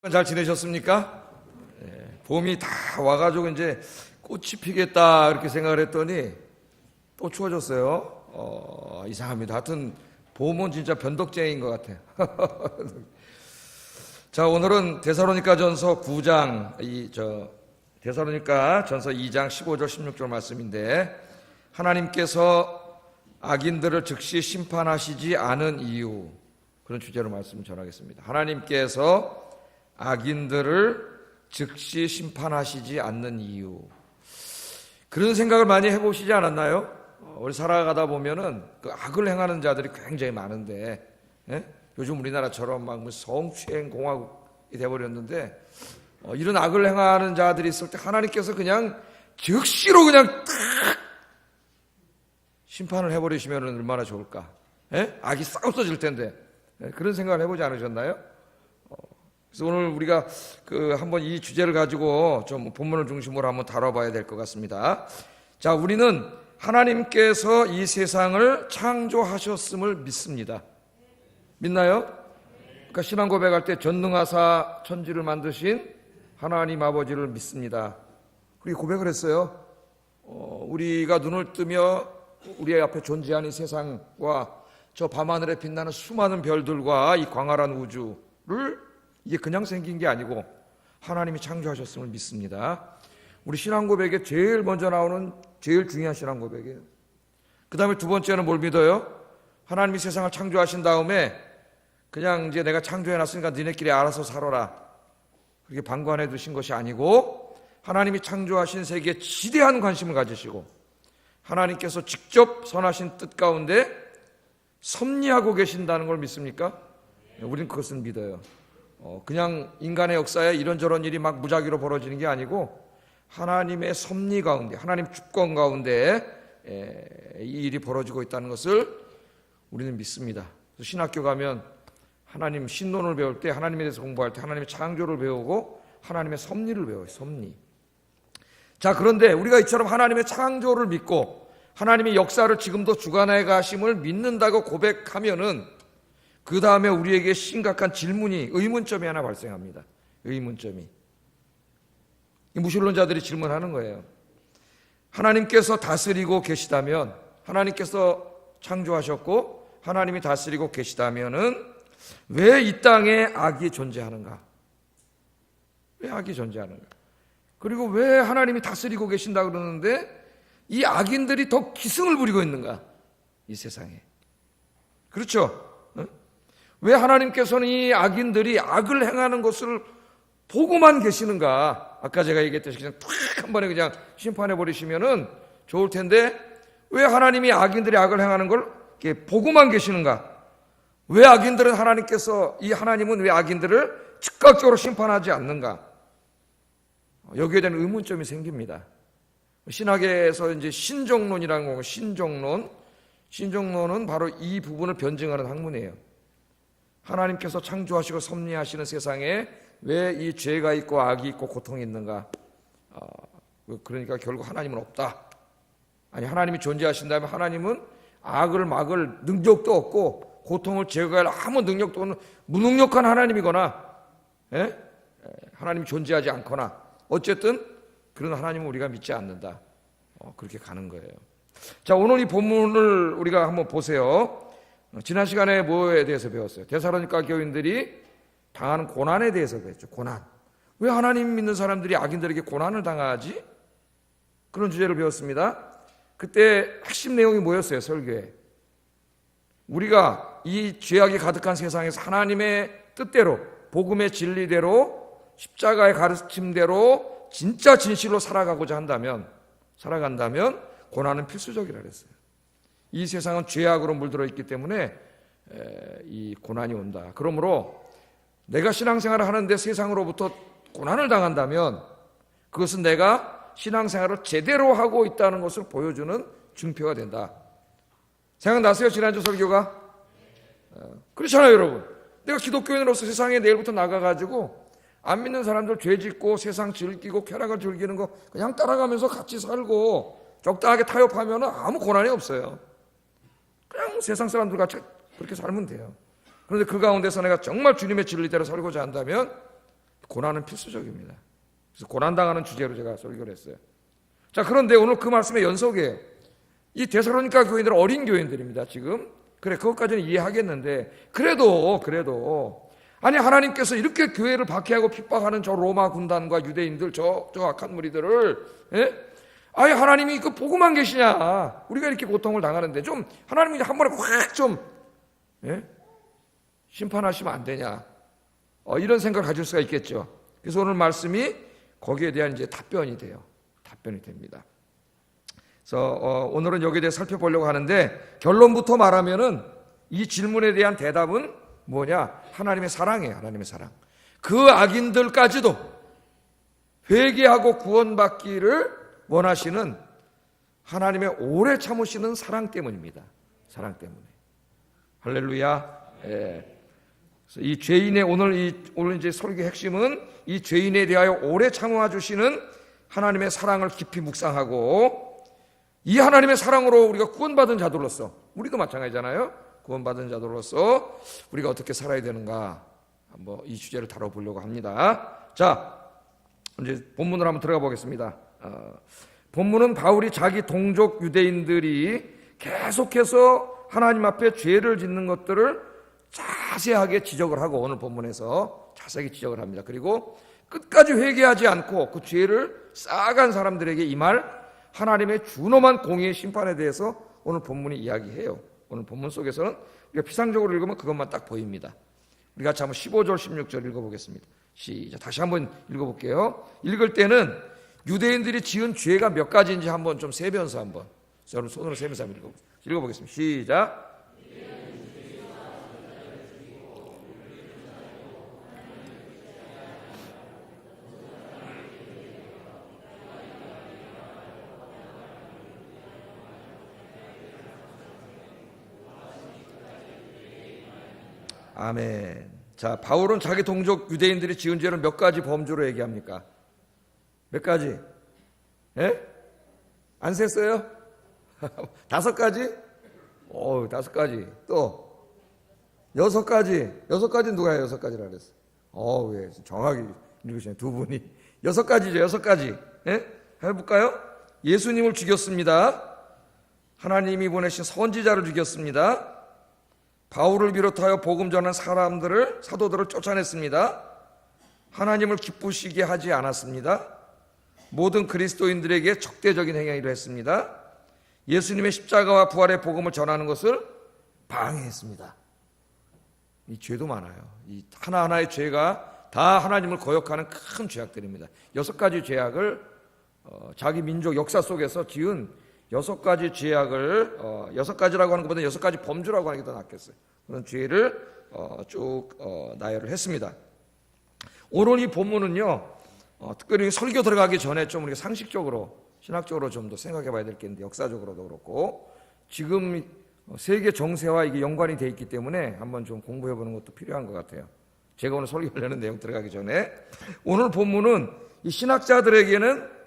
잘 지내셨습니까? 봄이 다 와가지고 이제 꽃이 피겠다 이렇게 생각을 했더니 또 추워졌어요. 이상합니다. 하여튼 봄은 진짜 변덕쟁이인 것 같아요. 자, 오늘은 데살로니가전서 9장 데살로니가전서 2장 15절 16절 말씀인데, 하나님께서 악인들을 즉시 심판하시지 않은 이유, 그런 주제로 말씀을 전하겠습니다. 하나님께서 악인들을 즉시 심판하시지 않는 이유, 그런 생각을 많이 해보시지 않았나요? 우리 살아가다 보면은 그 악을 행하는 자들이 굉장히 많은데, 요즘 우리나라처럼 막 성추행 공화국이 돼버렸는데, 이런 악을 행하는 자들이 있을 때 하나님께서 그냥 즉시로 그냥 딱 심판을 해버리시면 얼마나 좋을까? 악이 싹 없어질 텐데. 그런 생각을 해보지 않으셨나요? 그래서 오늘 우리가 한번 이 주제를 가지고 좀 본문을 중심으로 한번 다뤄봐야 될 것 같습니다. 자, 우리는 하나님께서 이 세상을 창조하셨음을 믿습니다. 믿나요? 그러니까 신앙 고백할 때 전능하사 천지를 만드신 하나님 아버지를 믿습니다. 그리고 고백을 했어요. 우리가 눈을 뜨며 우리 앞에 존재하는 이 세상과 저 밤하늘에 빛나는 수많은 별들과 이 광활한 우주를, 이게 그냥 생긴 게 아니고 하나님이 창조하셨음을 믿습니다. 우리 신앙 고백에 제일 먼저 나오는 제일 중요한 신앙 고백이에요. 그 다음에 두 번째는 뭘 믿어요? 하나님이 세상을 창조하신 다음에 그냥 이제 내가 창조해놨으니까 니네끼리 알아서 살아라, 그렇게 방관해 두신 것이 아니고, 하나님이 창조하신 세계에 지대한 관심을 가지시고 하나님께서 직접 선하신 뜻 가운데 섭리하고 계신다는 걸 믿습니까? 우리는 그것을 믿어요. 그냥 인간의 역사에 이런저런 일이 막 무작위로 벌어지는 게 아니고 하나님의 섭리 가운데, 하나님 주권 가운데 이 일이 벌어지고 있다는 것을 우리는 믿습니다. 그래서 신학교 가면 하나님 신론을 배울 때, 하나님에 대해서 공부할 때 하나님의 창조를 배우고 하나님의 섭리를 배워요. 섭리. 자, 그런데 우리가 이처럼 하나님의 창조를 믿고 하나님의 역사를 지금도 주관해 가심을 믿는다고 고백하면은 그 다음에 우리에게 심각한 질문이, 의문점이 하나 발생합니다. 의문점이. 무신론자들이 질문하는 거예요. 하나님께서 다스리고 계시다면, 하나님께서 창조하셨고 하나님이 다스리고 계시다면은 왜 이 땅에 악이 존재하는가? 왜 악이 존재하는가? 그리고 왜 하나님이 다스리고 계신다 그러는데 이 악인들이 더 기승을 부리고 있는가? 이 세상에. 그렇죠? 왜 하나님께서는 이 악인들이 악을 행하는 것을 보고만 계시는가? 아까 제가 얘기했듯이 그냥 탁 한 번에 그냥 심판해 버리시면은 좋을 텐데, 왜 하나님이 악인들이 악을 행하는 걸 이렇게 보고만 계시는가? 왜 악인들은 하나님은 왜 악인들을 즉각적으로 심판하지 않는가? 여기에 대한 의문점이 생깁니다. 신학에서 이제 신정론이라는 거고, 신정론은 바로 이 부분을 변증하는 학문이에요. 하나님께서 창조하시고 섭리하시는 세상에 왜 이 죄가 있고 악이 있고 고통이 있는가? 그러니까 결국 하나님은 없다. 아니, 하나님이 존재하신다면 하나님은 악을 막을 능력도 없고 고통을 제거할 아무 능력도 없는 무능력한 하나님이거나, 하나님이 존재하지 않거나, 어쨌든 그런 하나님은 우리가 믿지 않는다. 그렇게 가는 거예요. 자, 오늘 이 본문을 우리가 한번 보세요. 지난 시간에 뭐에 대해서 배웠어요? 데살로니가 교인들이 당하는 고난에 대해서 배웠죠. 고난. 왜 하나님 믿는 사람들이 악인들에게 고난을 당하지? 그런 주제를 배웠습니다. 그때 핵심 내용이 뭐였어요? 설교에. 우리가 이 죄악이 가득한 세상에서 하나님의 뜻대로, 복음의 진리대로, 십자가의 가르침대로 진짜 진실로 살아가고자 살아간다면 고난은 필수적이라 그랬어요. 이 세상은 죄악으로 물들어 있기 때문에 이 고난이 온다. 그러므로 내가 신앙생활을 하는데 세상으로부터 고난을 당한다면 그것은 내가 신앙생활을 제대로 하고 있다는 것을 보여주는 증표가 된다. 생각나세요? 지난주 설교가? 그렇잖아요, 여러분. 내가 기독교인으로서 세상에 내일부터 나가가지고 안 믿는 사람들 죄 짓고 세상 즐기고 쾌락을 즐기는 거 그냥 따라가면서 같이 살고 적당하게 타협하면 아무 고난이 없어요. 그냥 세상 사람들 같이 그렇게 살면 돼요. 그런데 그 가운데서 내가 정말 주님의 진리대로 살고자 한다면 고난은 필수적입니다. 그래서 고난당하는 주제로 제가 설교를 했어요. 자, 그런데 오늘 그 말씀의 연속이에요. 이 데살로니가 교인들은 어린 교인들입니다. 지금 그래, 그것까지는 이해하겠는데 그래도 아니, 하나님께서 이렇게 교회를 박해하고 핍박하는 저 로마 군단과 유대인들, 저 악한 무리들을, 아예 하나님이 그 보고만 계시냐? 우리가 이렇게 고통을 당하는데 좀 하나님이 한 번에 확 좀 심판하시면 안 되냐? 이런 생각을 가질 수가 있겠죠. 그래서 오늘 말씀이 거기에 대한 이제 답변이 됩니다. 그래서 오늘은 여기에 대해 살펴보려고 하는데, 결론부터 말하면은 이 질문에 대한 대답은 뭐냐? 하나님의 사랑이에요. 하나님의 사랑. 그 악인들까지도 회개하고 구원받기를 원하시는 하나님의 오래 참으시는 사랑 때문입니다. 사랑 때문에. 할렐루야. 예. 그래서 이 죄인의 오늘 이제 설교의 핵심은 이 죄인에 대하여 오래 참아 주시는 하나님의 사랑을 깊이 묵상하고, 이 하나님의 사랑으로 우리가 구원받은 자들로서, 우리도 마찬가지잖아요. 구원받은 자들로서 우리가 어떻게 살아야 되는가, 한번 이 주제를 다뤄보려고 합니다. 자, 이제 본문으로 한번 들어가 보겠습니다. 본문은 바울이 자기 동족 유대인들이 계속해서 하나님 앞에 죄를 짓는 것들을 자세하게 지적을 하고, 오늘 본문에서 자세하게 지적을 합니다. 그리고 끝까지 회개하지 않고 그 죄를 쌓아간 사람들에게 임할 하나님의 준엄한 공의의 심판에 대해서 오늘 본문이 이야기해요. 오늘 본문 속에서는 우리가 피상적으로 읽으면 그것만 딱 보입니다. 우리 같이 한번 15절 16절 읽어보겠습니다. 시작. 다시 한번 읽어볼게요. 읽을 때는 유대인들이 지은 죄가 몇 가지인지 한번 좀 세면서 한번 여러분 손으로 세면서 한번 읽어보겠습니다. 시작. 아멘. 자, 바울은 자기 동족 유대인들이 지은 죄를 몇 가지 범주로 얘기합니까? 몇 가지? 예? 안 셌어요? 5가지? 5가지. 또 6가지. 6가지는 누가 해요? 6가지라 그랬어. 왜 정확히 읽으시네, 두 분이. 6가지죠. 6가지. 예? 해볼까요? 예수님을 죽였습니다. 하나님이 보내신 선지자를 죽였습니다. 바울을 비롯하여 복음 전하는 사도들을 쫓아냈습니다. 하나님을 기쁘시게 하지 않았습니다. 모든 그리스도인들에게 적대적인 행위를 했습니다. 예수님의 십자가와 부활의 복음을 전하는 것을 방해했습니다. 이 죄도 많아요. 이 하나하나의 죄가 다 하나님을 거역하는 큰 죄악들입니다. 6가지 죄악을 자기 민족 역사 속에서 지은 6가지 죄악을 6가지라고 하는 것보다 6가지 범주라고 하는 게 더 낫겠어요. 그런 죄를 쭉 나열을 했습니다. 오늘 이 본문은요, 특별히 설교 들어가기 전에 좀 우리가 상식적으로, 신학적으로 좀 더 생각해 봐야 될 게 있는데, 역사적으로도 그렇고 지금 세계 정세와 이게 연관이 돼 있기 때문에 한번 좀 공부해 보는 것도 필요한 것 같아요. 제가 오늘 설교하려는 내용 들어가기 전에, 오늘 본문은 이 신학자들에게는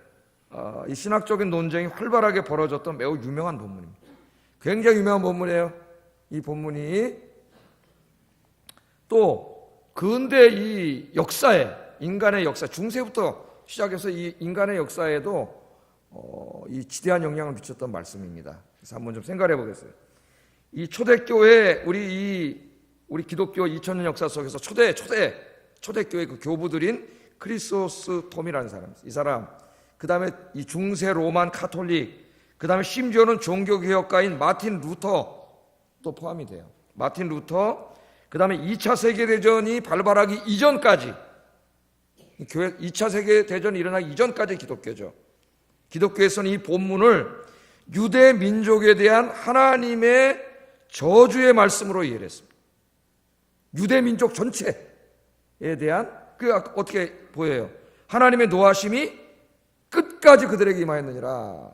이 신학적인 논쟁이 활발하게 벌어졌던 매우 유명한 본문입니다. 굉장히 유명한 본문이에요. 이 본문이 또 근대 이 역사에, 인간의 역사, 중세부터 시작해서 이 인간의 역사에도 이 지대한 영향을 미쳤던 말씀입니다. 그래서 한번 좀 생각해 보겠어요. 이 초대교회, 우리 기독교 2000년 역사 속에서 초대교회 그 교부들인 크리소스톰이라는 사람, 이 사람, 그 다음에 이 중세 로만 카톨릭, 그 다음에 심지어는 종교개혁가인 마틴 루터도 포함이 돼요. 마틴 루터, 그 다음에 2차 세계대전이 발발하기 이전까지, 교회 2차 세계대전이 일어나기 이전까지 기독교죠. 기독교에서는 이 본문을 유대 민족에 대한 하나님의 저주의 말씀으로 이해를 했습니다. 유대 민족 전체에 대한, 그 어떻게 보여요? 하나님의 노하심이 끝까지 그들에게 임하였느니라.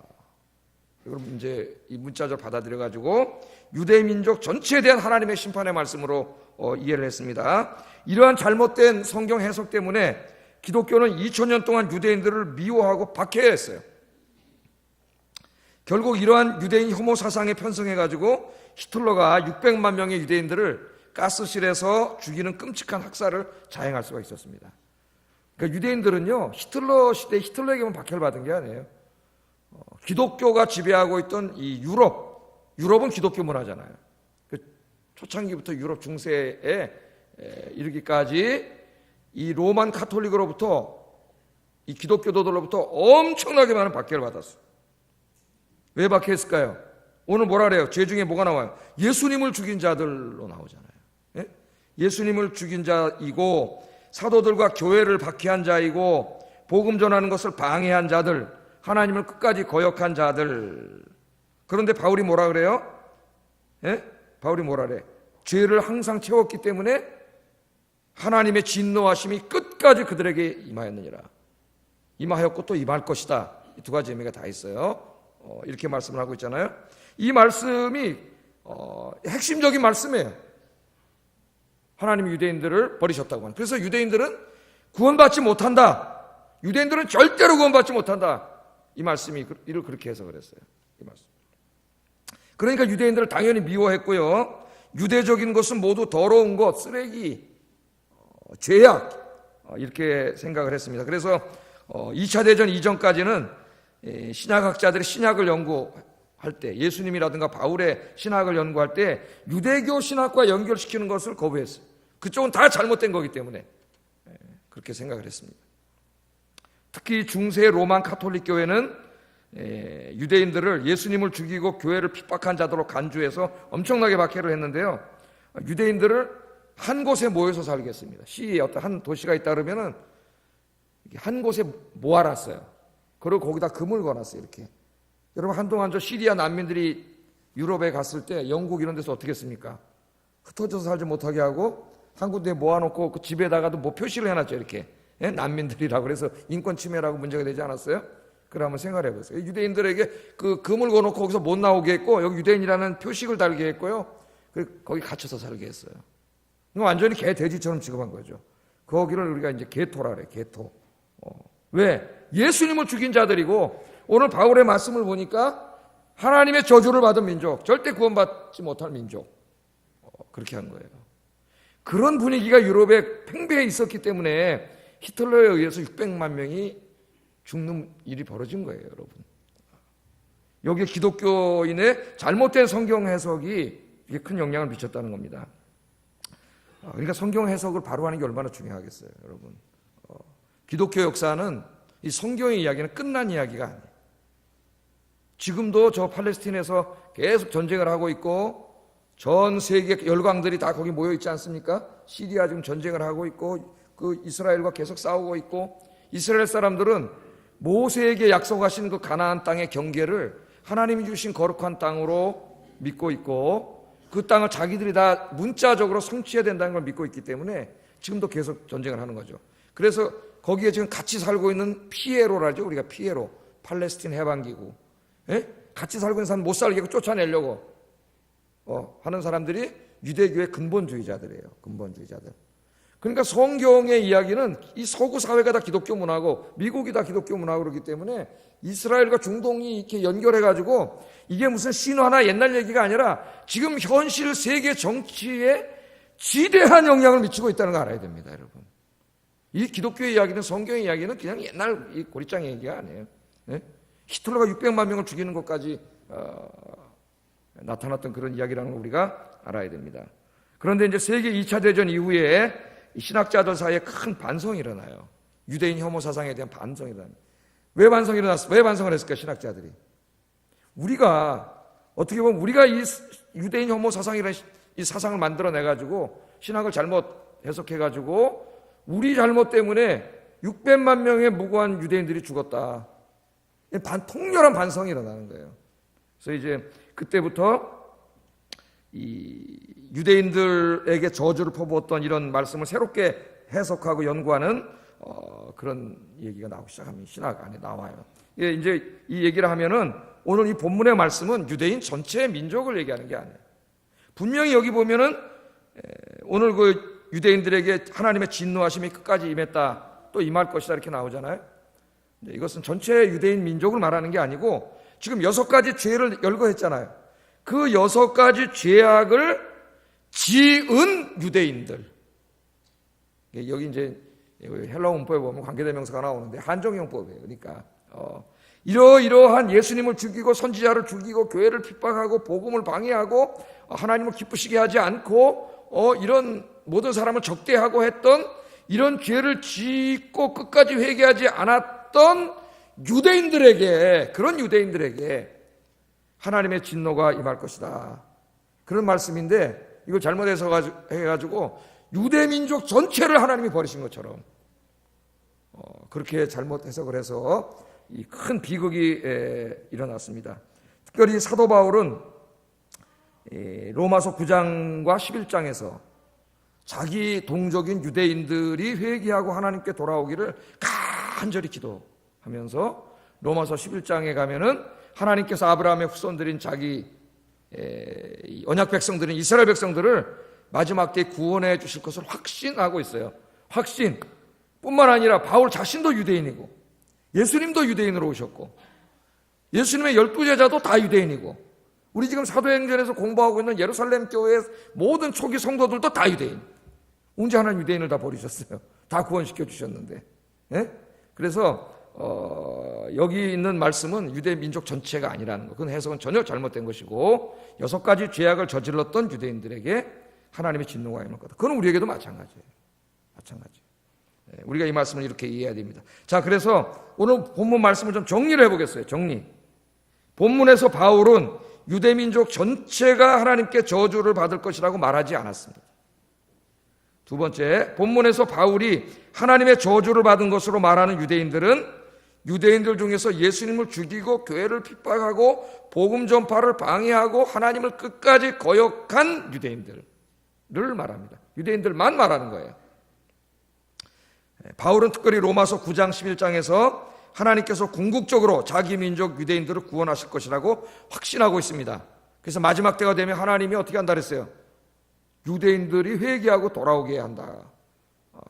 그럼 이제 이 문자절 받아들여가지고 유대 민족 전체에 대한 하나님의 심판의 말씀으로 이해를 했습니다. 이러한 잘못된 성경 해석 때문에 기독교는 2000년 동안 유대인들을 미워하고 박해했어요. 결국 이러한 유대인 혐오 사상에 편성해가지고 히틀러가 600만 명의 유대인들을 가스실에서 죽이는 끔찍한 학살을 자행할 수가 있었습니다. 그러니까 유대인들은요, 히틀러 시대 히틀러에게만 박해를 받은 게 아니에요. 기독교가 지배하고 있던 이 유럽은 기독교 문화잖아요. 초창기부터 유럽 중세에 이르기까지 이 로만 카톨릭으로부터 이 기독교도들로부터 엄청나게 많은 박해를 받았어요. 왜 박해했을까요? 오늘 뭐라 그래요? 죄 중에 뭐가 나와요? 예수님을 죽인 자들로 나오잖아요. 예? 예수님을 죽인 자이고 사도들과 교회를 박해한 자이고 복음 전하는 것을 방해한 자들, 하나님을 끝까지 거역한 자들. 그런데 바울이 뭐라 그래요? 예? 바울이 뭐라 그래? 죄를 항상 채웠기 때문에 하나님의 진노하심이 끝까지 그들에게 임하였느니라. 임하였고 또 임할 것이다. 이 두 가지 의미가 다 있어요. 이렇게 말씀을 하고 있잖아요. 이 말씀이 핵심적인 말씀이에요. 하나님이 유대인들을 버리셨다고 하는. 그래서 유대인들은 구원받지 못한다. 유대인들은 절대로 구원받지 못한다. 이 말씀이 이를 그렇게 해석을 했어요. 이 말씀. 그러니까 유대인들을 당연히 미워했고요. 유대적인 것은 모두 더러운 것, 쓰레기, 죄악 이렇게 생각을 했습니다. 그래서 2차 대전 이전까지는 신약학자들이 신약을 연구할 때, 예수님이라든가 바울의 신학을 연구할 때 유대교 신학과 연결시키는 것을 거부했어요. 그쪽은 다 잘못된 거기 때문에 그렇게 생각을 했습니다. 특히 중세 로만 카톨릭 교회는 유대인들을 예수님을 죽이고 교회를 핍박한 자들로 간주해서 엄청나게 박해를 했는데요. 유대인들을 한 곳에 모여서 살게 했습니다. 시에 어떤 한 도시가 있다 그러면은 한 곳에 모아놨어요. 그리고 거기다 금을 거놨어요. 이렇게. 여러분 한동안 저 시리아 난민들이 유럽에 갔을 때 영국 이런 데서 어떻게 했습니까? 흩어져서 살지 못하게 하고 한 군데 모아놓고 그 집에다가도 뭐 표시를 해놨죠. 이렇게. 예? 난민들이라고 그래서 인권 침해라고 문제가 되지 않았어요? 그래 한번 생각해 보세요. 유대인들에게 그 금을 거놓고 거기서 못 나오게 했고 여기 유대인이라는 표식을 달게 했고요. 거기 갇혀서 살게 했어요. 완전히 개 돼지처럼 취급한 거죠. 거기를 우리가 이제 개토라 그래. 개토. 왜? 예수님을 죽인 자들이고 오늘 바울의 말씀을 보니까 하나님의 저주를 받은 민족, 절대 구원받지 못할 민족. 그렇게 한 거예요. 그런 분위기가 유럽에 팽배해 있었기 때문에 히틀러에 의해서 600만 명이 죽는 일이 벌어진 거예요, 여러분. 여기에 기독교인의 잘못된 성경 해석이 이게 큰 영향을 미쳤다는 겁니다. 그러니까 성경 해석을 바로 하는 게 얼마나 중요하겠어요, 여러분. 기독교 역사는 이 성경의 이야기는 끝난 이야기가 아니에요. 지금도 저 팔레스틴에서 계속 전쟁을 하고 있고 전 세계 열강들이 다 거기 모여 있지 않습니까? 시리아 지금 전쟁을 하고 있고 그 이스라엘과 계속 싸우고 있고 이스라엘 사람들은 모세에게 약속하신 그 가나안 땅의 경계를 하나님이 주신 거룩한 땅으로 믿고 있고 그 땅을 자기들이 다 문자적으로 성취해야 된다는 걸 믿고 있기 때문에 지금도 계속 전쟁을 하는 거죠. 그래서 거기에 지금 같이 살고 있는 피에로라죠. 우리가 피에로, 팔레스틴 해방기구. 예? 같이 살고 있는 사람 못 살게 쫓아내려고 하는 사람들이 유대교의 근본주의자들이에요. 근본주의자들. 그러니까 성경의 이야기는 이 서구 사회가 다 기독교 문화고 미국이 다 기독교 문화고 그렇기 때문에 이스라엘과 중동이 이렇게 연결해가지고 이게 무슨 신화나 옛날 얘기가 아니라 지금 현실 세계 정치에 지대한 영향을 미치고 있다는 거 알아야 됩니다, 여러분. 이 기독교의 이야기는 성경의 이야기는 그냥 옛날 이 고리장 얘기가 아니에요. 네? 히틀러가 600만 명을 죽이는 것까지 나타났던 그런 이야기라는 걸 우리가 알아야 됩니다. 그런데 이제 세계 2차 대전 이후에 신학자들 사이에 큰 반성이 일어나요. 유대인 혐오 사상에 대한 반성이 일어나요. 왜 반성이 일어났어? 왜 반성을 했을까, 신학자들이? 우리가 어떻게 보면 우리가 이 유대인 혐오 사상이라는 이 사상을 만들어내가지고 신학을 잘못 해석해가지고 우리 잘못 때문에 600만 명의 무고한 유대인들이 죽었다. 통렬한 반성이 일어나는 거예요. 그래서 이제 그때부터 이 유대인들에게 저주를 퍼부었던 이런 말씀을 새롭게 해석하고 연구하는 그런 얘기가 나오기 시작합니다. 신학 안에 나와요. 예, 이제 이 얘기를 하면은 오늘 이 본문의 말씀은 유대인 전체의 민족을 얘기하는 게 아니에요. 분명히 여기 보면은 오늘 그 유대인들에게 하나님의 진노하심이 끝까지 임했다, 또 임할 것이다 이렇게 나오잖아요. 이것은 전체 유대인 민족을 말하는 게 아니고 지금 6가지 죄를 열거했잖아요. 그 6가지 죄악을 지은 유대인들. 여기 이제 헬라어 문법에 보면 관계대명사가 나오는데 한정형법이에요. 그러니까 이러이러한 예수님을 죽이고 선지자를 죽이고 교회를 핍박하고 복음을 방해하고 하나님을 기쁘시게 하지 않고 이런 모든 사람을 적대하고 했던 이런 죄를 짓고 끝까지 회개하지 않았던 유대인들에게, 그런 유대인들에게 하나님의 진노가 임할 것이다. 그런 말씀인데 이걸 잘못해서 해가지고 유대민족 전체를 하나님이 버리신 것처럼 그렇게 잘못 해석을 해서 이 큰 비극이 일어났습니다. 특별히 사도 바울은 로마서 9장과 11장에서 자기 동족인 유대인들이 회개하고 하나님께 돌아오기를 간절히 기도하면서 로마서 11장에 가면은 하나님께서 아브라함의 후손들인 자기 언약 백성들인 이스라엘 백성들을 마지막 때에 구원해 주실 것을 확신하고 있어요. 확신 뿐만 아니라 바울 자신도 유대인이고 예수님도 유대인으로 오셨고 예수님의 12제자도 다 유대인이고 우리 지금 사도행전에서 공부하고 있는 예루살렘 교회의 모든 초기 성도들도 다 유대인. 언제 하나님 유대인을 다 버리셨어요? 다 구원시켜 주셨는데. 예? 그래서 여기 있는 말씀은 유대 민족 전체가 아니라는 거. 그건 해석은 전혀 잘못된 것이고 6가지 죄악을 저질렀던 유대인들에게 하나님의 진노가 임할 거다. 그건 우리에게도 마찬가지예요. 마찬가지. 우리가 이 말씀을 이렇게 이해해야 됩니다. 자, 그래서 오늘 본문 말씀을 좀 정리를 해보겠어요. 정리. 본문에서 바울은 유대민족 전체가 하나님께 저주를 받을 것이라고 말하지 않았습니다. 두 번째, 본문에서 바울이 하나님의 저주를 받은 것으로 말하는 유대인들은 유대인들 중에서 예수님을 죽이고 교회를 핍박하고 복음 전파를 방해하고 하나님을 끝까지 거역한 유대인들을 말합니다. 유대인들만 말하는 거예요. 바울은 특별히 로마서 9장 11장에서 하나님께서 궁극적으로 자기 민족 유대인들을 구원하실 것이라고 확신하고 있습니다. 그래서 마지막 때가 되면 하나님이 어떻게 한다 그랬어요? 유대인들이 회개하고 돌아오게 한다.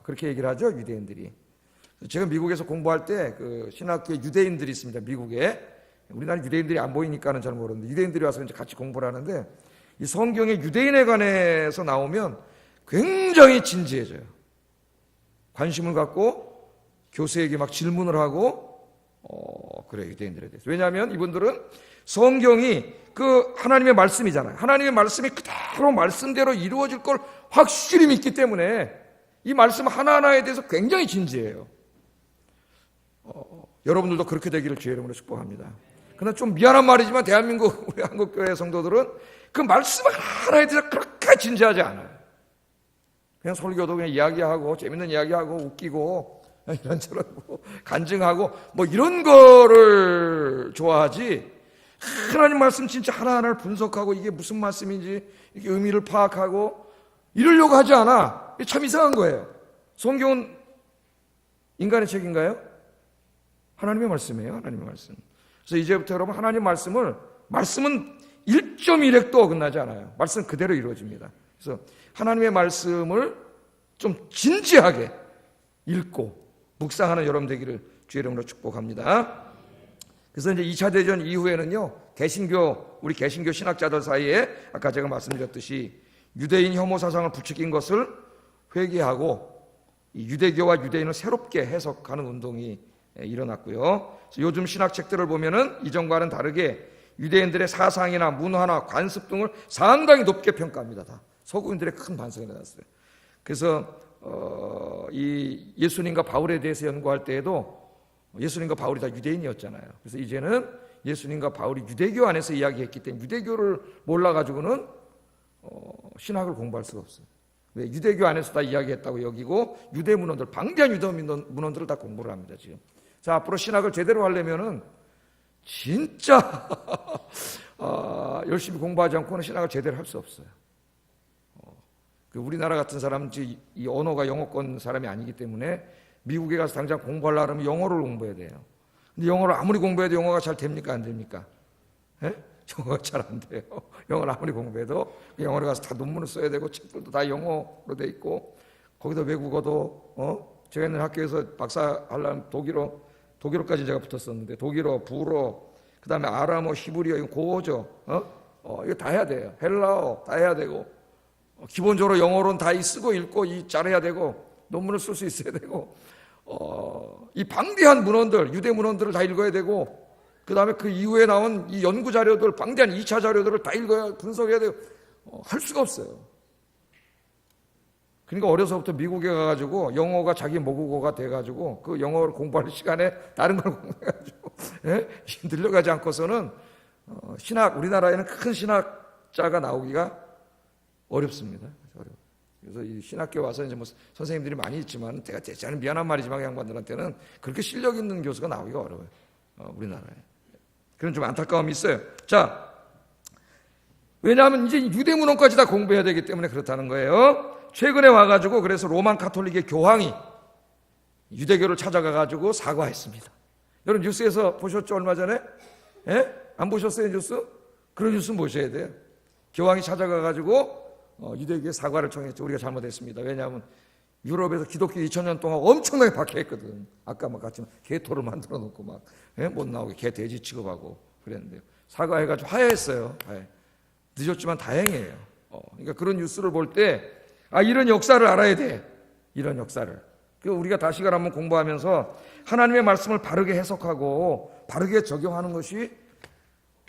그렇게 얘기를 하죠, 유대인들이. 제가 미국에서 공부할 때 그 신학교에 유대인들이 있습니다, 미국에. 우리나라 유대인들이 안 보이니까는 잘 모르는데 유대인들이 와서 이제 같이 공부를 하는데 이 성경에 유대인에 관해서 나오면 굉장히 진지해져요. 관심을 갖고 교수에게 막 질문을 하고 그래, 유대인들에 대해서. 왜냐하면 이분들은 성경이 그 하나님의 말씀이잖아요. 하나님의 말씀이 그대로 말씀대로 이루어질 걸 확실히 믿기 때문에 이 말씀 하나하나에 대해서 굉장히 진지해요. 여러분들도 그렇게 되기를 주의 이름으로 축복합니다. 그러나 좀 미안한 말이지만 대한민국 우리 한국교회 성도들은 그 말씀 하나하나에 대해서 그렇게 진지하지 않아요. 그냥 설교도 그냥 이야기하고 재밌는 이야기하고 웃기고 이런저런 간증하고 뭐 이런 거를 좋아하지 하나님 말씀 진짜 하나하나를 분석하고 이게 무슨 말씀인지 이게 의미를 파악하고 이러려고 하지 않아. 참 이상한 거예요. 성경은 인간의 책인가요? 하나님의 말씀이에요. 하나님의 말씀. 그래서 이제부터 여러분 하나님 말씀은 1.1획도 어긋나지 않아요. 말씀 그대로 이루어집니다. 그래서 하나님의 말씀을 좀 진지하게 읽고 묵상하는 여러분 되기를 주의 이름으로 축복합니다. 그래서 이제 2차 대전 이후에는요, 우리 개신교 신학자들 사이에 아까 제가 말씀드렸듯이 유대인 혐오 사상을 부추긴 것을 회개하고 유대교와 유대인을 새롭게 해석하는 운동이 일어났고요. 요즘 신학책들을 보면은 이전과는 다르게 유대인들의 사상이나 문화나 관습 등을 상당히 높게 평가합니다. 다 서구인들의 큰 반성이 일어났어요. 그래서 이 예수님과 바울에 대해서 연구할 때에도 예수님과 바울이 다 유대인이었잖아요. 그래서 이제는 예수님과 바울이 유대교 안에서 이야기했기 때문에 유대교를 몰라가지고는 신학을 공부할 수가 없어요. 왜? 유대교 안에서 다 이야기했다고 여기고 유대 문헌들, 방대한 유대 문헌들을 다 공부를 합니다. 지금. 자, 앞으로 신학을 제대로 하려면은 진짜 열심히 공부하지 않고는 신학을 제대로 할 수 없어요. 우리나라 같은 사람은 이 언어가 영어권 사람이 아니기 때문에 미국에 가서 당장 공부하려면 영어를 공부해야 돼요. 근데 영어를 아무리 공부해도 영어가 잘 됩니까? 안 됩니까? 예? 영어가 잘 안 돼요. 영어를 아무리 공부해도 영어를 가서 다 논문을 써야 되고 책들도 다 영어로 돼 있고 거기다 외국어도 제가 있는 학교에서 박사 하려면 독일어까지 제가 붙었었는데 독일어, 불어, 그 다음에 아람어, 히브리어 이거 고어죠. 이거 다 해야 돼요. 헬라어 다 해야 되고 기본적으로 영어로는 다 쓰고 읽고 잘해야 되고 논문을 쓸 수 있어야 되고, 이 방대한 문헌들, 유대 문헌들을 다 읽어야 되고, 그 다음에 그 이후에 나온 이 연구 자료들, 방대한 2차 자료들을 다 읽어야, 분석해야 되고, 할 수가 없어요. 그러니까 어려서부터 미국에 가가지고 영어가 자기 모국어가 돼가지고 그 영어를 공부할 시간에 다른 걸 공부해가지고 늘려가지 않고서는 우리나라에는 큰 신학자가 나오기가 어렵습니다. 그래서 이 신학교에 와서 이제 뭐 선생님들이 많이 있지만 제가 대체는 미안한 말이지만 양반들한테는 그렇게 실력 있는 교수가 나오기가 어려워요. 우리나라에. 그런 좀 안타까움이 있어요. 자, 왜냐하면 이제 유대 문헌까지 다 공부해야 되기 때문에 그렇다는 거예요. 최근에 와가지고 그래서 로만 카톨릭의 교황이 유대교를 찾아가가지고 사과했습니다. 여러분 뉴스에서 보셨죠? 얼마 전에? 안 보셨어요 뉴스? 그런 뉴스 보셔야 돼요. 교황이 찾아가가지고 유대교에 사과를 청했죠. 우리가 잘못했습니다. 왜냐하면 유럽에서 기독교 2000년 동안 엄청나게 박해했거든. 아까 막 같이 개토를 만들어 놓고 막 못 나오게 개 돼지 취급하고 그랬는데요. 사과해가지고 화해했어요. 늦었지만 다행이에요. 그러니까 그런 뉴스를 볼 때 이런 역사를 알아야 돼. 이런 역사를. 우리가 다시금 한번 공부하면서 하나님의 말씀을 바르게 해석하고 바르게 적용하는 것이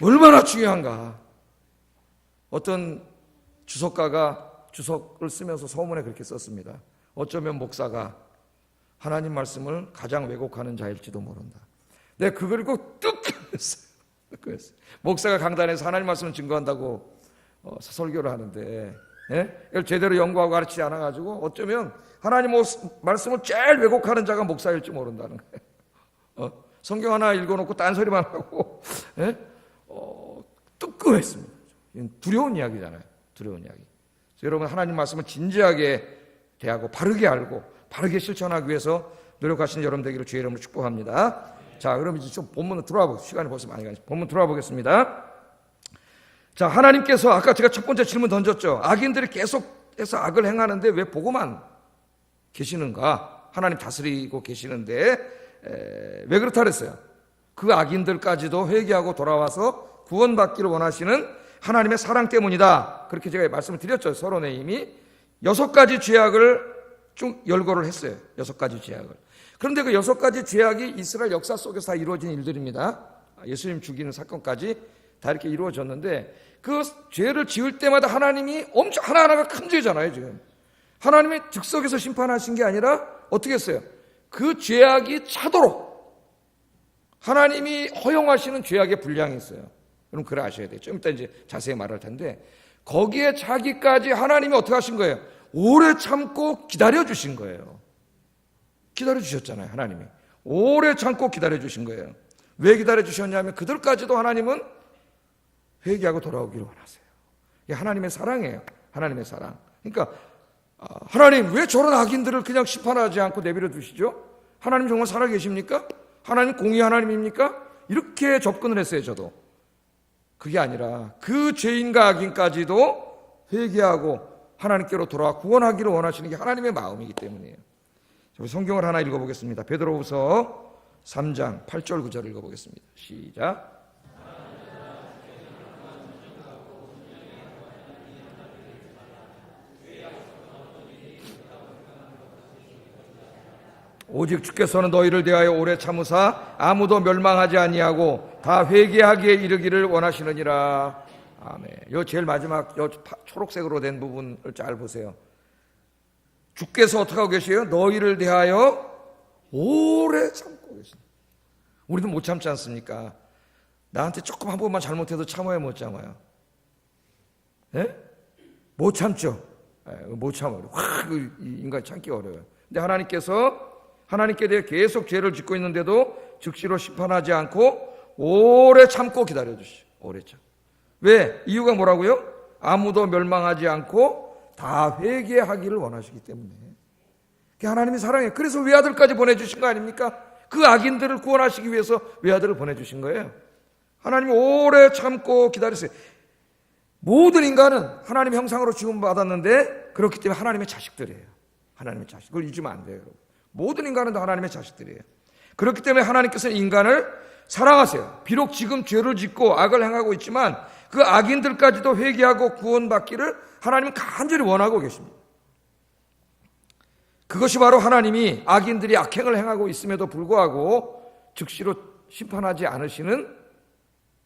얼마나 중요한가. 어떤 주석가가 주석을 쓰면서 서문에 그렇게 썼습니다. 어쩌면 목사가 하나님 말씀을 가장 왜곡하는 자일지도 모른다. 내가 그걸 꼭 뜨끔했어요. 목사가 강단에서 하나님 말씀을 증거한다고 설교를 하는데 이걸 제대로 연구하고 가르치지 않아가지고 어쩌면 하나님 말씀을 제일 왜곡하는 자가 목사일지 모른다는 거예요. 성경 하나 읽어놓고 딴소리만 하고 뜨끔했습니다. 두려운 이야기잖아요. 두려운 이야기. 여러분 하나님 말씀을 진지하게 대하고 바르게 알고 바르게 실천하기 위해서 노력하시는 여러분 되기를 주의 이름으로 축복합니다. 자, 그럼 이제 좀 본문으로 들어와 보겠습니다. 시간이 벌써 많이 가니까 본문 들어와 보겠습니다. 자, 하나님께서 아까 제가 첫 번째 질문 던졌죠. 악인들이 계속해서 악을 행하는데 왜 보고만 계시는가? 하나님 다스리고 계시는데 왜 그렇다 그랬어요? 그 악인들까지도 회개하고 돌아와서 구원받기를 원하시는 하나님의 사랑 때문이다. 그렇게 제가 말씀을 드렸죠. 서론에 이미 6가지 죄악을 쭉 열거를 했어요. 6가지 죄악을. 그런데 그 6가지 죄악이 이스라엘 역사 속에서 다 이루어진 일들입니다. 예수님 죽이는 사건까지 다 이렇게 이루어졌는데 그 죄를 지을 때마다 하나님이 엄청 하나하나가 큰 죄잖아요. 지금 하나님이 즉석에서 심판하신 게 아니라 어떻게 했어요? 그 죄악이 차도록 하나님이 허용하시는 죄악의 분량이 있어요. 여러분 그걸 아셔야 돼요. 좀 이따 이제 자세히 말할 텐데 거기에 자기까지 하나님이 어떻게 하신 거예요? 오래 참고 기다려주신 거예요. 기다려주셨잖아요. 하나님이 오래 참고 기다려주신 거예요. 왜 기다려주셨냐면 그들까지도 하나님은 회개하고 돌아오기를 원하세요. 이게 하나님의 사랑이에요. 하나님의 사랑. 그러니까 하나님 왜 저런 악인들을 그냥 심판하지 않고 내버려 두시죠? 하나님 정말 살아계십니까? 하나님 공의 하나님입니까? 이렇게 접근을 했어요. 저도. 그게 아니라 그 죄인과 악인까지도 회개하고 하나님께로 돌아와 구원하기를 원하시는 게 하나님의 마음이기 때문이에요. 성경을 하나 읽어보겠습니다. 베드로후서 3장 8절 9절 읽어보겠습니다. 시작. 오직 주께서는 너희를 대하여 오래 참으사 아무도 멸망하지 아니하고 다 회개하기에 이르기를 원하시느니라. 아멘. 요 제일 마지막 요 초록색으로 된 부분을 잘 보세요. 주께서 어떻게 하고 계세요? 너희를 대하여 오래 참고 계십니다. 우리도 못 참지 않습니까? 나한테 조금 한 번만 잘못해도 참아요, 못 참아요? 예? 못 참죠. 못 참아요. 인간 참기 어려워요. 근데 하나님께 대해 계속 죄를 짓고 있는데도 즉시로 심판하지 않고 오래 참고 기다려주시죠. 오래 참. 왜? 이유가 뭐라고요? 아무도 멸망하지 않고 다 회개하기를 원하시기 때문에. 하나님이 사랑해요. 그래서 외아들까지 보내주신 거 아닙니까? 그 악인들을 구원하시기 위해서 외아들을 보내주신 거예요. 하나님이 오래 참고 기다리세요. 모든 인간은 하나님의 형상으로 지음받았는데 그렇기 때문에 하나님의 자식들이에요. 하나님의 자식. 그걸 잊으면 안 돼요. 여러분. 모든 인간은 다 하나님의 자식들이에요. 그렇기 때문에 하나님께서는 인간을 사랑하세요. 비록 지금 죄를 짓고 악을 행하고 있지만 그 악인들까지도 회개하고 구원받기를 하나님은 간절히 원하고 계십니다. 그것이 바로 하나님이 악인들이 악행을 행하고 있음에도 불구하고 즉시로 심판하지 않으시는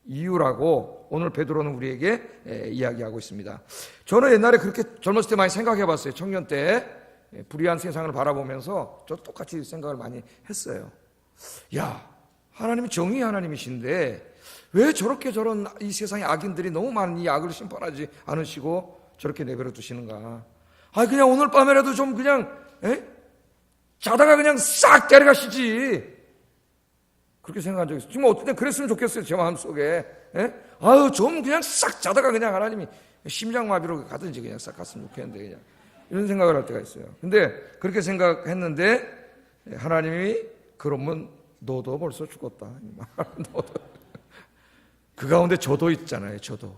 이유라고 오늘 베드로는 우리에게 이야기하고 있습니다. 저는 옛날에 그렇게 젊었을 때 많이 생각해 봤어요. 청년 때 불의한 세상을 바라보면서 저 똑같이 생각을 많이 했어요. 야, 하나님이 정의의 하나님이신데 왜 저렇게 저런 이 세상의 악인들이 너무 많은 이 악을 심판하지 않으시고 저렇게 내버려 두시는가? 그냥 오늘 밤에라도 좀 그냥 자다가 그냥 싹 데려가시지. 그렇게 생각한 적이 있어요. 지금 어떤 때 그랬으면 좋겠어요. 제 마음속에. 좀 그냥 싹 자다가 그냥 하나님이 심장마비로 가든지 그냥 싹 갔으면 좋겠는데 그냥 이런 생각을 할 때가 있어요. 근데 그렇게 생각했는데 하나님이 그러면 너도 벌써 죽었다. 그 가운데 저도 있잖아요. 저도.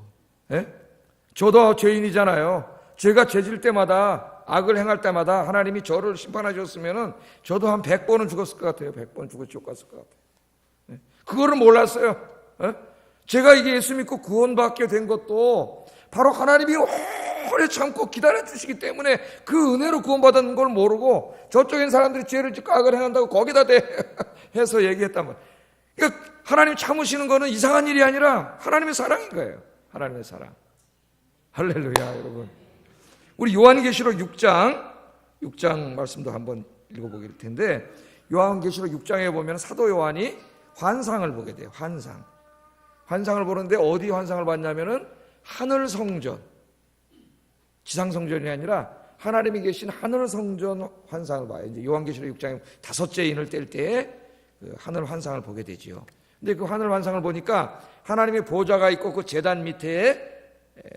저도 죄인이잖아요. 죄가 죄질 때마다 악을 행할 때마다 하나님이 저를 심판하셨으면 저도 한 100번은 죽었을 것 같아요. 100번 죽어 지옥 갔을 것 같아요. 그거를 몰랐어요. 제가 이게 예수 믿고 구원받게 된 것도 바로 하나님이 오래 참고 기다려 주시기 때문에 그 은혜로 구원받은 걸 모르고 저쪽엔 사람들이 죄를 짓고 악을 행한다고 거기다 해서 얘기했단 말이에요. 그러니까 하나님 참으시는 거는 이상한 일이 아니라 하나님의 사랑인 거예요. 하나님의 사랑. 할렐루야. 여러분, 우리 요한계시록 6장 말씀도 한번 읽어보게 될 텐데, 요한계시록 6장에 보면 사도 요한이 환상을 보게 돼요. 환상을 보는데 어디 환상을 봤냐면은 하늘 성전, 지상 성전이 아니라 하나님이 계신 하늘 성전 환상을 봐요. 이제 요한계시록 6장에 5째 인을 뗄 때에 그 하늘 환상을 보게 되지요. 근데 그 하늘 환상을 보니까 하나님의 보좌가 있고 그 제단 밑에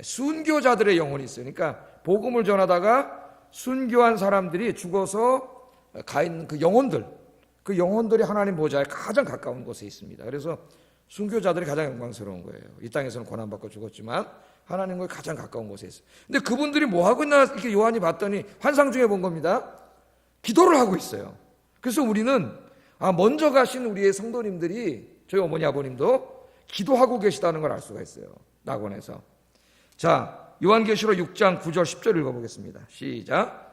순교자들의 영혼이 있어요. 그러니까 복음을 전하다가 순교한 사람들이 죽어서 가 있는 그 영혼들이 하나님 보좌에 가장 가까운 곳에 있습니다. 그래서 순교자들이 가장 영광스러운 거예요. 이 땅에서는 고난받고 죽었지만 하나님과의 가장 가까운 곳에 있어요. 근데 그분들이 뭐 하고 있나 이렇게 요한이 봤더니 환상 중에 본 겁니다. 기도를 하고 있어요. 그래서 우리는 먼저 가신 우리의 성도님들이, 저희 어머니 아버님도 기도하고 계시다는 걸 알 수가 있어요. 낙원에서. 자, 요한계시록 6장 9절 10절 읽어보겠습니다. 시작.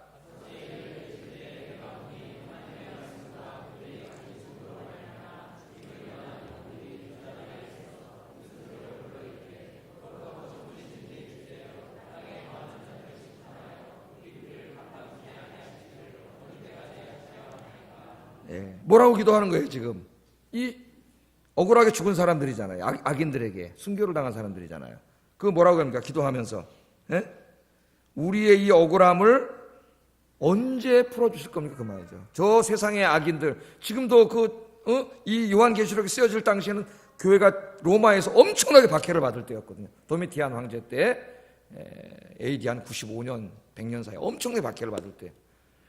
뭐라고 기도하는 거예요 지금? 이 억울하게 죽은 사람들이잖아요. 악인들에게 순교를 당한 사람들이잖아요. 그거 뭐라고 합니까? 기도하면서 우리의 이 억울함을 언제 풀어주실 겁니까? 그 말이죠. 저 세상의 악인들, 지금도 이 요한계시록이 쓰여질 당시에는 교회가 로마에서 엄청나게 박해를 받을 때였거든요. 도미티안 황제 때 AD 한 95년 100년 사이에 엄청나게 박해를 받을 때,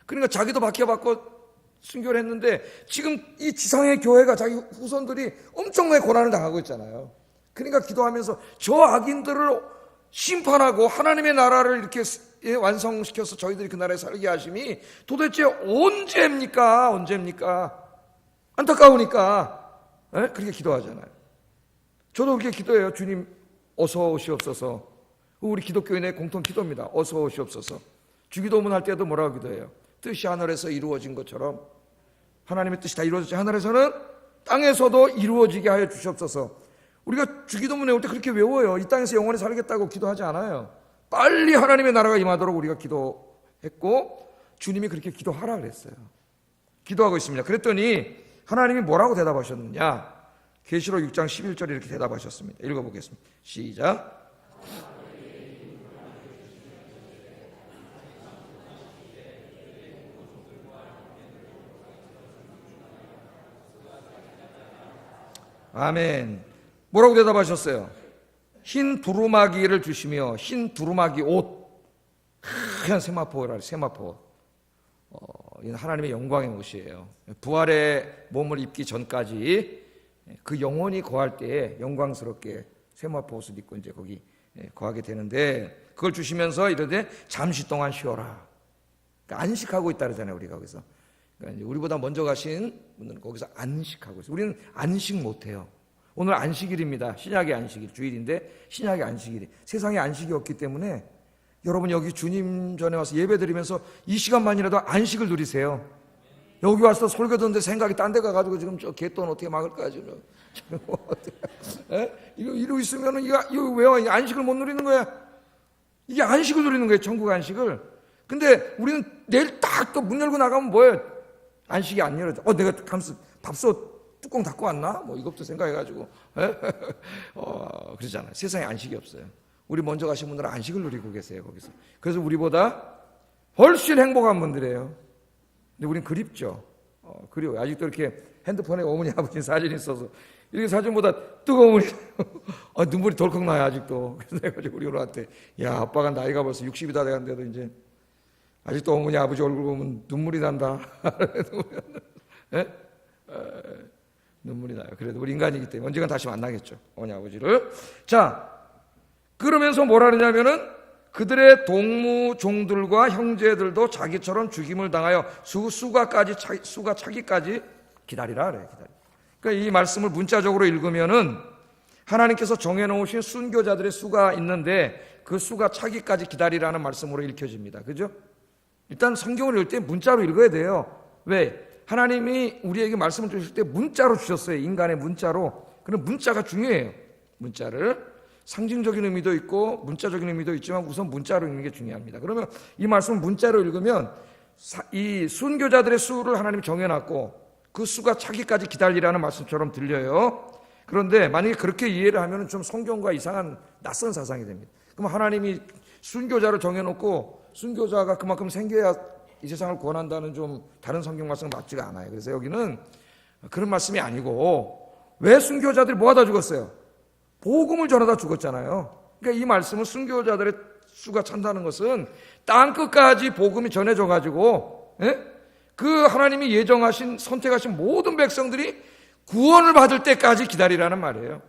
그러니까 자기도 박해받고 순교를 했는데 지금 이 지상의 교회가 자기 후손들이 엄청나게 고난을 당하고 있잖아요. 그러니까 기도하면서 저 악인들을 심판하고 하나님의 나라를 이렇게 완성시켜서 저희들이 그 나라에 살게 하심이 도대체 언제입니까? 안타까우니까 그렇게 기도하잖아요. 저도 그렇게 기도해요. 주님 어서 오시옵소서. 우리 기독교인의 공통 기도입니다. 어서 오시옵소서. 주기도문 할 때도 뭐라고 기도해요? 뜻이 하늘에서 이루어진 것처럼 하나님의 뜻이 다 이루어졌지 하늘에서는 땅에서도 이루어지게 하여 주시옵소서. 우리가 주기도문 외울 때 그렇게 외워요. 이 땅에서 영원히 살겠다고 기도하지 않아요. 빨리 하나님의 나라가 임하도록 우리가 기도했고 주님이 그렇게 기도하라 그랬어요. 기도하고 있습니다. 그랬더니 하나님이 뭐라고 대답하셨느냐? 계시록 6장 11절에 이렇게 대답하셨습니다. 읽어보겠습니다. 시작. 아멘. 뭐라고 대답하셨어요? 흰 두루마기를 주시며 흰 두루마기 옷, 하얀 세마포라 세마포. 이건 하나님의 영광의 옷이에요. 부활의 몸을 입기 전까지 그 영혼이 거할 때에 영광스럽게 세마포 옷을 입고 이제 거기 거하게 되는데, 그걸 주시면서 이러되 잠시 동안 쉬어라. 그러니까 안식하고 있다 그러잖아요. 우리가 거기서. 그러니까 우리보다 먼저 가신 분들은 거기서 안식하고 있어요. 우리는 안식 못해요. 오늘 안식일입니다. 신약의 안식일, 주일인데 신약의 안식일이, 세상에 안식이 없기 때문에 여러분 여기 주님 전에 와서 예배 드리면서 이 시간만이라도 안식을 누리세요. 여기 와서 설교 듣는데 생각이 딴 데 가가지고 지금 저 개돈 어떻게 막을까 지금. 이러고 있으면은 이거 왜 안식을 못 누리는 거야? 이게 안식을 누리는 거예요, 천국 안식을. 근데 우리는 내일 딱 또 문 열고 나가면 뭐예요? 안식이 안 열어져. 내가 밥솥 뚜껑 닫고 왔나? 뭐 이것도 생각해가지고. 그러잖아요. 세상에 안식이 없어요. 우리 먼저 가신 분들은 안식을 누리고 계세요, 거기서. 그래서 우리보다 훨씬 행복한 분들이에요. 근데 우린 그립죠. 그리워요. 아직도 이렇게 핸드폰에 어머니, 아버지 사진이 있어서 이렇게 사진보다 뜨거운 눈물이 덜컥 나요, 아직도. 그래서 내가 우리 어른한테, 야, 아빠가 나이가 벌써 60이 다 돼간데도 이제 아직도 어머니, 아버지 얼굴 보면 눈물이 난다. 눈물이 나요. 그래도 우리 인간이기 때문에 언젠간 다시 만나겠죠, 어머니, 아버지를. 자, 그러면서 뭐라 그러냐면은 그들의 동무종들과 형제들도 자기처럼 죽임을 당하여 수가 차기까지 기다리라 그래요. 그러니까 이 말씀을 문자적으로 읽으면은 하나님께서 정해놓으신 순교자들의 수가 있는데 그 수가 차기까지 기다리라는 말씀으로 읽혀집니다. 그죠? 일단 성경을 읽을 때 문자로 읽어야 돼요. 왜? 하나님이 우리에게 말씀을 주실 때 문자로 주셨어요. 인간의 문자로. 그럼 문자가 중요해요. 문자를. 상징적인 의미도 있고 문자적인 의미도 있지만 우선 문자로 읽는 게 중요합니다. 그러면 이 말씀을 문자로 읽으면 이 순교자들의 수를 하나님이 정해놨고 그 수가 차기까지 기다리라는 말씀처럼 들려요. 그런데 만약에 그렇게 이해를 하면 좀 성경과 이상한 낯선 사상이 됩니다. 그럼 하나님이 순교자를 정해놓고 순교자가 그만큼 생겨야 이 세상을 구원한다는 좀 다른 성경 말씀 맞지가 않아요. 그래서 여기는 그런 말씀이 아니고 왜 순교자들이 뭐하다 죽었어요? 복음을 전하다 죽었잖아요. 그러니까 이 말씀은 순교자들의 수가 찬다는 것은 땅 끝까지 복음이 전해져 가지고 그 하나님이 예정하신 선택하신 모든 백성들이 구원을 받을 때까지 기다리라는 말이에요.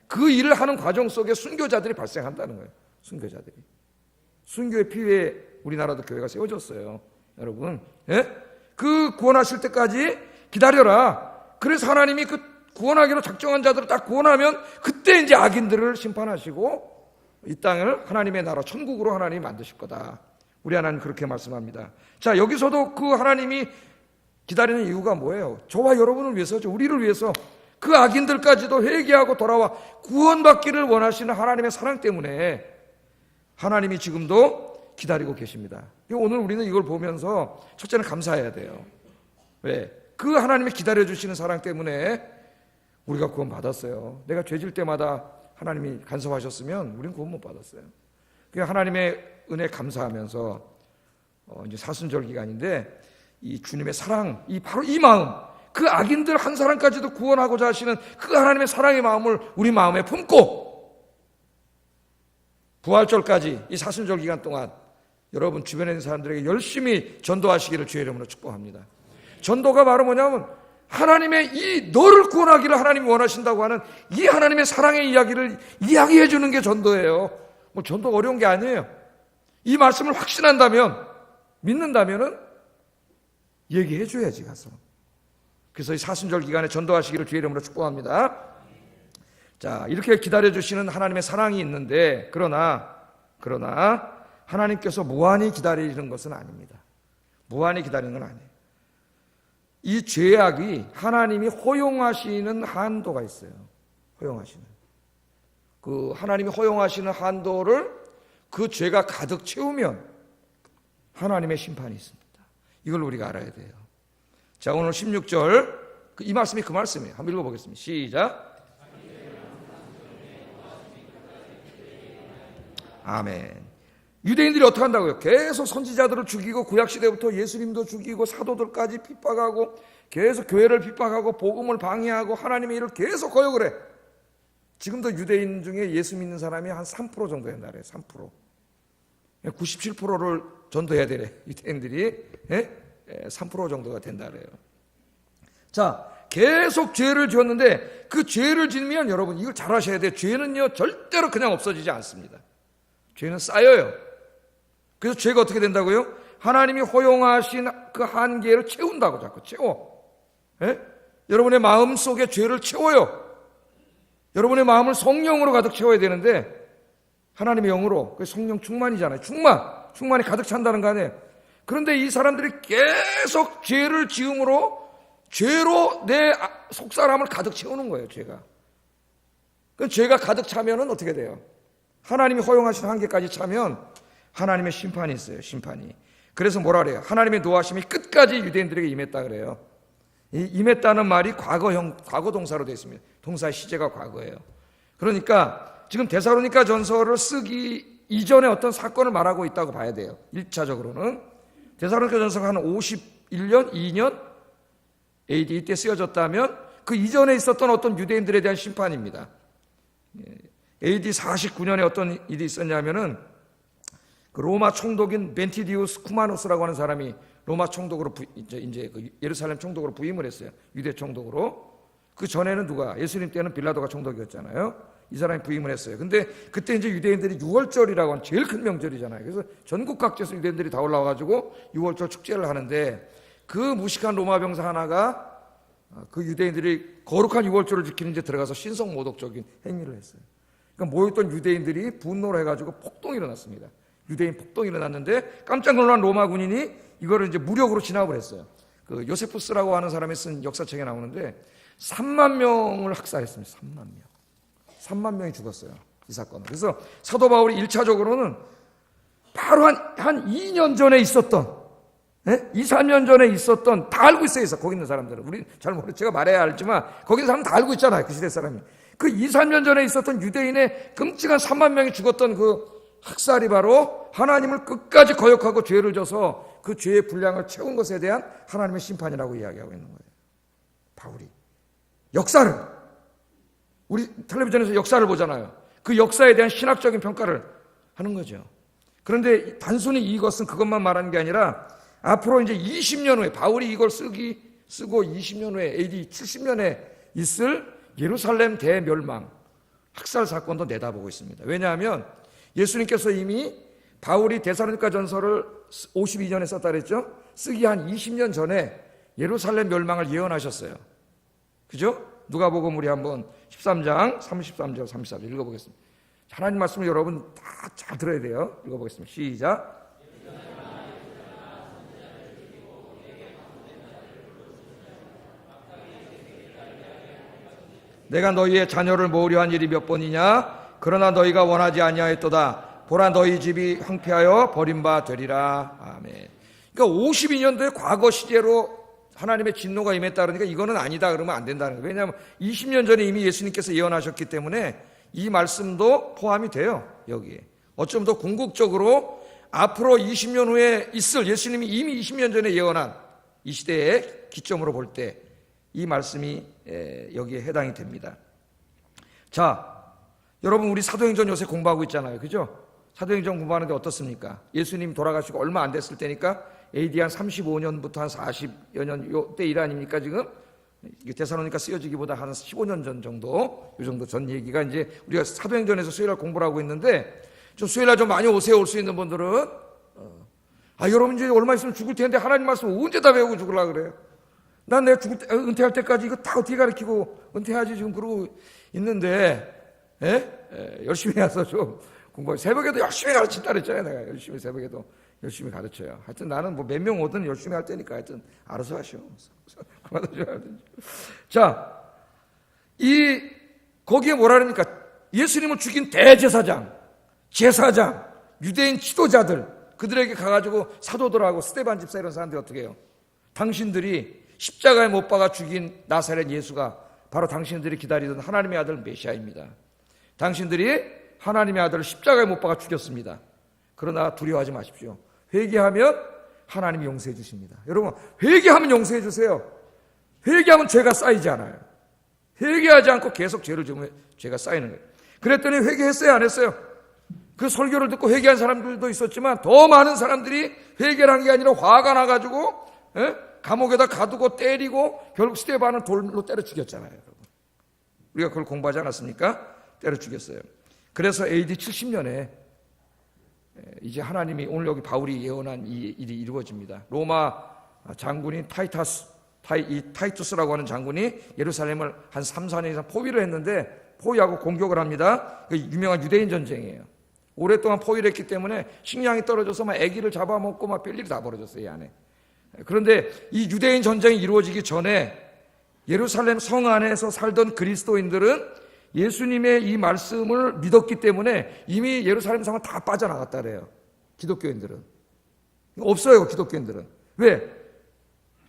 그 일을 하는 과정 속에 순교자들이 발생한다는 거예요. 순교자들이. 순교의 피에 우리나라도 교회가 세워졌어요. 여러분. 그 구원하실 때까지 기다려라. 그래서 하나님이 그 구원하기로 작정한 자들을 딱 구원하면 그때 이제 악인들을 심판하시고 이 땅을 하나님의 나라 천국으로 하나님이 만드실 거다. 우리 하나님 그렇게 말씀합니다. 자, 여기서도 그 하나님이 기다리는 이유가 뭐예요? 저와 여러분을 위해서죠. 우리를 위해서 그 악인들까지도 회개하고 돌아와 구원받기를 원하시는 하나님의 사랑 때문에 하나님이 지금도 기다리고 계십니다. 오늘 우리는 이걸 보면서 첫째는 감사해야 돼요. 왜? 그 하나님이 기다려주시는 사랑 때문에 우리가 구원 받았어요. 내가 죄질 때마다 하나님이 간섭하셨으면 우리는 구원 못 받았어요. 그러니까 하나님의 은혜 감사하면서 이제 사순절 기간인데 이 주님의 사랑, 바로 이 마음, 그 악인들 한 사람까지도 구원하고자 하시는 그 하나님의 사랑의 마음을 우리 마음에 품고 부활절까지 이 사순절 기간 동안 여러분 주변에 있는 사람들에게 열심히 전도하시기를 주의 이름으로 축복합니다. 전도가 바로 뭐냐면 하나님의 이 너를 구원하기를 하나님이 원하신다고 하는 이 하나님의 사랑의 이야기를 이야기해 주는 게 전도예요. 뭐 전도가 어려운 게 아니에요. 이 말씀을 확신한다면, 믿는다면은 얘기해 줘야지 가서. 그래서 이 사순절 기간에 전도하시기를 주의 이름으로 축복합니다. 자, 이렇게 기다려 주시는 하나님의 사랑이 있는데 그러나 하나님께서 무한히 기다리는 것은 아닙니다. 무한히 기다리는 건 아니에요. 이 죄악이 하나님이 허용하시는 한도가 있어요. 허용하시는. 그 하나님이 허용하시는 한도를 그 죄가 가득 채우면 하나님의 심판이 있습니다. 이걸 우리가 알아야 돼요. 자, 오늘 16절 이 말씀이 그 말씀이에요. 한번 읽어보겠습니다. 시작. 아멘. 유대인들이 어떻게 한다고요? 계속 선지자들을 죽이고 구약시대부터 예수님도 죽이고 사도들까지 핍박하고 계속 교회를 핍박하고 복음을 방해하고 하나님의 일을 계속 거역을 해. 지금도 유대인 중에 예수 믿는 사람이 한 3% 정도 된다래요. 3%. 97%를 전도해야 되래. 유대인들이 3% 정도가 된다래요. 자, 계속 죄를 지었는데 그 죄를 짓면 여러분 이걸 잘 아셔야 돼요. 죄는요 절대로 그냥 없어지지 않습니다. 죄는 쌓여요. 그래서 죄가 어떻게 된다고요? 하나님이 허용하신 그 한계를 채운다고 자꾸 채워. 여러분의 마음 속에 죄를 채워요. 여러분의 마음을 성령으로 가득 채워야 되는데 하나님의 영으로. 그 성령 충만이잖아요. 충만이 가득 찬다는 거 아니에요. 그런데 이 사람들이 계속 죄를 지음으로 죄로 내 속사람을 가득 채우는 거예요. 그 죄가 가득 차면은 어떻게 돼요? 하나님이 허용하신 한계까지 차면 하나님의 심판이 있어요. 심판이. 그래서 뭐라 그래요? 하나님의 노하심이 끝까지 유대인들에게 임했다 그래요. 이 임했다는 말이 과거 동사로 되어 있습니다. 동사의 시제가 과거예요. 그러니까 지금 데살로니가 전서를 쓰기 이전에 어떤 사건을 말하고 있다고 봐야 돼요. 1차적으로는 데살로니가 전서가 한 51년, 2년 AD 이때 쓰여졌다면 그 이전에 있었던 어떤 유대인들에 대한 심판입니다. AD 49년에 어떤 일이 있었냐면은 그 로마 총독인 벤티디우스 쿠마누스라고 하는 사람이 로마 총독으로 이제 그 예루살렘 총독으로 부임을 했어요. 유대 총독으로. 그 전에는 누가? 예수님 때는 빌라도가 총독이었잖아요. 이 사람이 부임을 했어요. 근데 그때 이제 유대인들이 6월절이라고 하는 제일 큰 명절이잖아요. 그래서 전국 각지에서 유대인들이 다 올라와가지고 6월절 축제를 하는데 그 무식한 로마 병사 하나가 그 유대인들이 거룩한 6월절을 지키는 데 들어가서 신성 모독적인 행위를 했어요. 그러니까 모였던 유대인들이 분노를 해가지고 폭동이 일어났습니다. 유대인 폭동이 일어났는데 깜짝 놀란 로마 군인이 이거를 이제 무력으로 진압을 했어요. 그 요세푸스라고 하는 사람이 쓴 역사책에 나오는데 3만 명을 학살했습니다. 3만 명. 3만 명이 죽었어요. 이 사건은. 그래서 사도 바울이 1차적으로는 바로 한 2년 전에 있었던 2, 3년 전에 있었던 다 알고 있어요. 거기 있는 사람들은. 우리 잘 모르죠. 제가 말해야 알지만 거기 있는 사람은 다 알고 있잖아요. 그 시대 사람이. 그 2, 3년 전에 있었던 유대인의 끔찍한 3만 명이 죽었던 그 학살이 바로 하나님을 끝까지 거역하고 죄를 져서 그 죄의 분량을 채운 것에 대한 하나님의 심판이라고 이야기하고 있는 거예요. 바울이. 역사를. 우리 텔레비전에서 역사를 보잖아요. 그 역사에 대한 신학적인 평가를 하는 거죠. 그런데 단순히 이것은 그것만 말하는 게 아니라 앞으로 이제 20년 후에 바울이 이걸 쓰고 20년 후에 AD 70년에 있을 예루살렘 대멸망 학살 사건도 내다보고 있습니다. 왜냐하면 예수님께서 이미 바울이 데살로니가 전서를 52년에 썼다 그랬죠? 쓰기 한 20년 전에 예루살렘 멸망을 예언하셨어요. 그죠? 누가복음 우리 한번 13장 33절 34절 읽어보겠습니다. 하나님 말씀을 여러분 다 잘 들어야 돼요. 읽어보겠습니다. 시작. 내가 너희의 자녀를 모으려 한 일이 몇 번이냐? 그러나 너희가 원하지 아니하였도다. 보라 너희 집이 황폐하여 버림바 되리라. 아멘. 그러니까 52년도의 과거 시제로 하나님의 진노가 임했다 그러니까 이거는 아니다 그러면 안 된다는 거예요. 왜냐하면 20년 전에 이미 예수님께서 예언하셨기 때문에 이 말씀도 포함이 돼요. 여기에. 어쩜 더 궁극적으로 앞으로 20년 후에 있을 예수님이 이미 20년 전에 예언한 이 시대의 기점으로 볼 때 이 말씀이 여기에 해당이 됩니다. 자, 여러분 우리 사도행전 요새 공부하고 있잖아요. 그죠? 사도행전 공부하는데 어떻습니까? 예수님 돌아가시고 얼마 안 됐을 때니까 AD 한 35년부터 한 40여 년 요때 일 아닙니까 지금? 데살로니가 쓰여지기보다 한 15년 전 정도, 요 정도 전 얘기가 이제 우리가 사도행전에서 수요일날 공부를 하고 있는데 좀 수요일날 좀 많이 오세요. 올 수 있는 분들은 여러분 이제 얼마 있으면 죽을 텐데 하나님 말씀 언제 다 배우고 죽으려고 그래요? 난 내가 은퇴할 때까지 이거 다 어떻게 가르치고 은퇴하지 지금 그러고 있는데 열심히 해서 좀 공부. 새벽에도 열심히 가르친다 그랬잖아요. 내가 열심히 새벽에도 열심히 가르쳐요. 하여튼 나는 뭐 몇 명 오든 열심히 할 테니까 하여튼 알아서 하시오. 자, 거기에 뭐라 그러니까 예수님을 죽인 대제사장, 제사장, 유대인 지도자들 그들에게 가가지고 사도들하고 스데반 집사 이런 사람들이 어떻게 해요? 당신들이 십자가에 못 박아 죽인 나사렛 예수가 바로 당신들이 기다리던 하나님의 아들 메시아입니다. 당신들이 하나님의 아들을 십자가에 못 박아 죽였습니다. 그러나 두려워하지 마십시오. 회개하면 하나님이 용서해 주십니다. 여러분 회개하면 용서해 주세요. 회개하면 죄가 쌓이지 않아요. 회개하지 않고 계속 죄를 지으면 죄가 쌓이는 거예요. 그랬더니 회개했어요 안 했어요? 그 설교를 듣고 회개한 사람들도 있었지만 더 많은 사람들이 회개를 한 게 아니라 화가 나가지고 감옥에다 가두고 때리고 결국 스데반을 돌로 때려 죽였잖아요. 여러분. 우리가 그걸 공부하지 않았습니까? 때려 죽였어요. 그래서 AD 70년에 이제 하나님이 오늘 여기 바울이 예언한 이 일이 이루어집니다. 로마 장군인 타이투스라고 하는 장군이 예루살렘을 한 3, 4년 이상 포위를 했는데 포위하고 공격을 합니다. 그 유명한 유대인 전쟁이에요. 오랫동안 포위했기 때문에 식량이 떨어져서 막 아기를 잡아먹고 막 별일이 다 벌어졌어요, 이 안에. 그런데 이 유대인 전쟁이 이루어지기 전에 예루살렘 성 안에서 살던 그리스도인들은 예수님의 이 말씀을 믿었기 때문에 이미 예루살렘 성은 다 빠져나갔다 그래요. 기독교인들은. 없어요, 기독교인들은. 왜?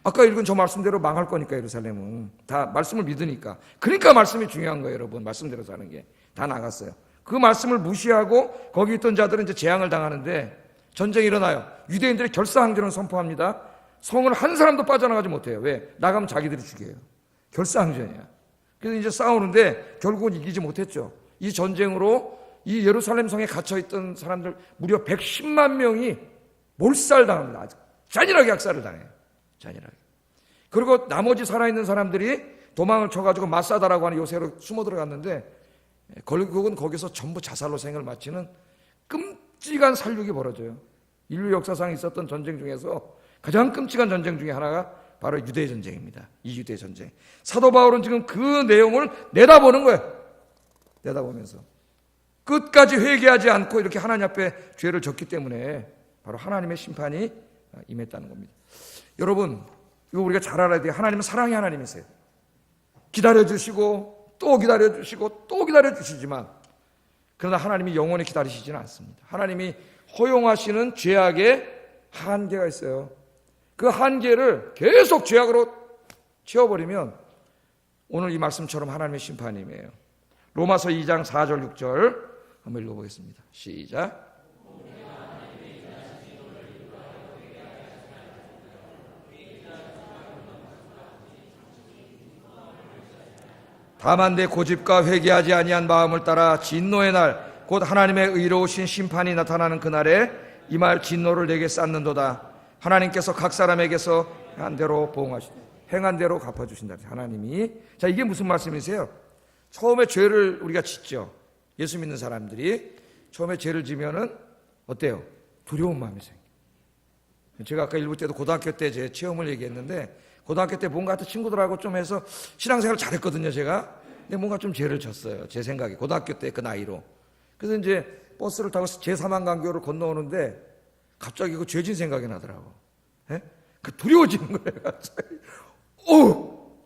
아까 읽은 저 말씀대로 망할 거니까, 예루살렘은. 다 말씀을 믿으니까. 그러니까 말씀이 중요한 거예요, 여러분. 말씀대로 사는 게. 다 나갔어요. 그 말씀을 무시하고 거기 있던 자들은 이제 재앙을 당하는데 전쟁이 일어나요. 유대인들이 결사항전을 선포합니다. 성을 한 사람도 빠져나가지 못해요. 왜? 나가면 자기들이 죽여요. 결사항전이야. 그래서 이제 싸우는데 결국은 이기지 못했죠. 이 전쟁으로 이 예루살렘 성에 갇혀있던 사람들 무려 110만 명이 몰살당합니다. 아주 잔인하게 학살을 당해요. 잔인하게. 그리고 나머지 살아있는 사람들이 도망을 쳐가지고 마사다라고 하는 요새로 숨어 들어갔는데 결국은 거기서 전부 자살로 생을 마치는 끔찍한 살육이 벌어져요. 인류 역사상에 있었던 전쟁 중에서 가장 끔찍한 전쟁 중에 하나가 바로 유대 전쟁입니다. 이 유대 전쟁. 사도 바울은 지금 그 내용을 내다보는 거예요. 내다보면서 끝까지 회개하지 않고 이렇게 하나님 앞에 죄를 졌기 때문에 바로 하나님의 심판이 임했다는 겁니다. 여러분, 이거 우리가 잘 알아야 돼요. 하나님은 사랑의 하나님이세요. 기다려주시고 또 기다려주시고 또 기다려주시지만 그러나 하나님이 영원히 기다리시지는 않습니다. 하나님이 허용하시는 죄악에 한계가 있어요. 그 한계를 계속 죄악으로 채워버리면 오늘 이 말씀처럼 하나님의 심판임이에요. 로마서 2장 4절 6절 한번 읽어보겠습니다. 시작. 다만 내 고집과 회개하지 아니한 마음을 따라 진노의 날 곧 하나님의 의로우신 심판이 나타나는 그날에 이 말 진노를 내게 쌓는도다. 하나님께서 각 사람에게서 행한 대로 보응하시되 행한 대로 갚아주신다. 하나님이. 자, 이게 무슨 말씀이세요? 처음에 죄를 우리가 짓죠. 예수 믿는 사람들이 처음에 죄를 지면은 어때요? 두려운 마음이 생겨요. 제가 아까 일부 때도 고등학교 때 제 체험을 얘기했는데 고등학교 때 뭔가 하여튼 친구들하고 좀 해서 신앙생활을 잘했거든요, 제가. 근데 뭔가 좀 죄를 졌어요, 제 생각에. 고등학교 때 그 나이로. 그래서 이제 버스를 타고 제3한강교를 건너오는데 갑자기 그 죄진 생각이 나더라고. 예? 그 두려워지는 거예요, 갑자기.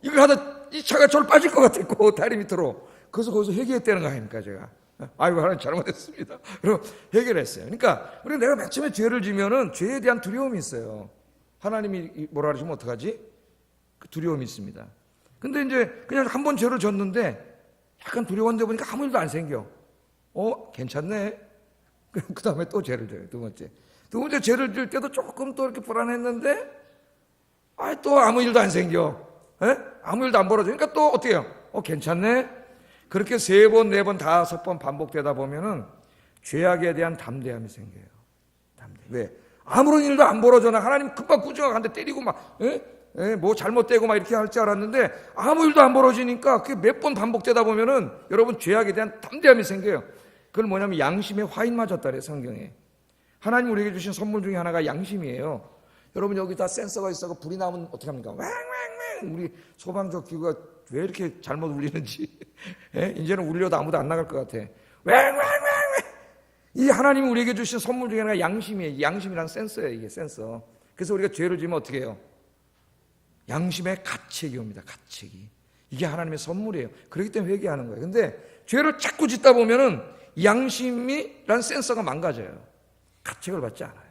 이거 하다 이 차가 저를 빠질 것 같았고, 다리 밑으로. 그래서 거기서 회개했다는 거 아닙니까, 제가. 아이고, 하나님 잘못했습니다. 그럼 해결했어요. 그러니까, 우리 내가 맨 처음에 죄를 지면은 죄에 대한 두려움이 있어요. 하나님이 뭐라 그러시면 어떡하지? 그 두려움이 있습니다. 근데 이제 그냥 한 번 죄를 졌는데 약간 두려웠는데 보니까 아무 일도 안 생겨. 괜찮네. 그 다음에 또 죄를 져요. 두 번째 죄를 질 때도 조금 또 이렇게 불안했는데, 또 아무 일도 안 생겨. 아무 일도 안 벌어져. 그러니까 또 어떻게 해요? 괜찮네. 그렇게 3번, 4번, 5번 반복되다 보면은 죄악에 대한 담대함이 생겨요. 왜? 아무런 일도 안 벌어져나 하나님 금방 구정하고 한 대 때리고 막, 뭐 잘못되고 막 이렇게 할 줄 알았는데 아무 일도 안 벌어지니까 그게 몇 번 반복되다 보면은 여러분 죄악에 대한 담대함이 생겨요. 그건 뭐냐면 양심에 화인 맞았다래, 성경에. 하나님 우리에게 주신 선물 중에 하나가 양심이에요. 여러분 여기 다 센서가 있어서 불이 나면 어떻게 합니까? 왱왱왱. 우리 소방적 기구가 왜 이렇게 잘못 울리는지. 이제는 울려도 아무도 안 나갈 것 같아. 왱왱왱. 이 하나님이 우리에게 주신 선물 중에 하나가 양심이에요. 양심이란 센서예요, 이게 센서. 그래서 우리가 죄를 지으면 어떻게 해요? 양심의 가책이 옵니다, 가책이. 이게 하나님의 선물이에요. 그렇기 때문에 회개하는 거예요. 근데 죄를 자꾸 짓다 보면은 양심이란 센서가 망가져요. 가책을 받지 않아요.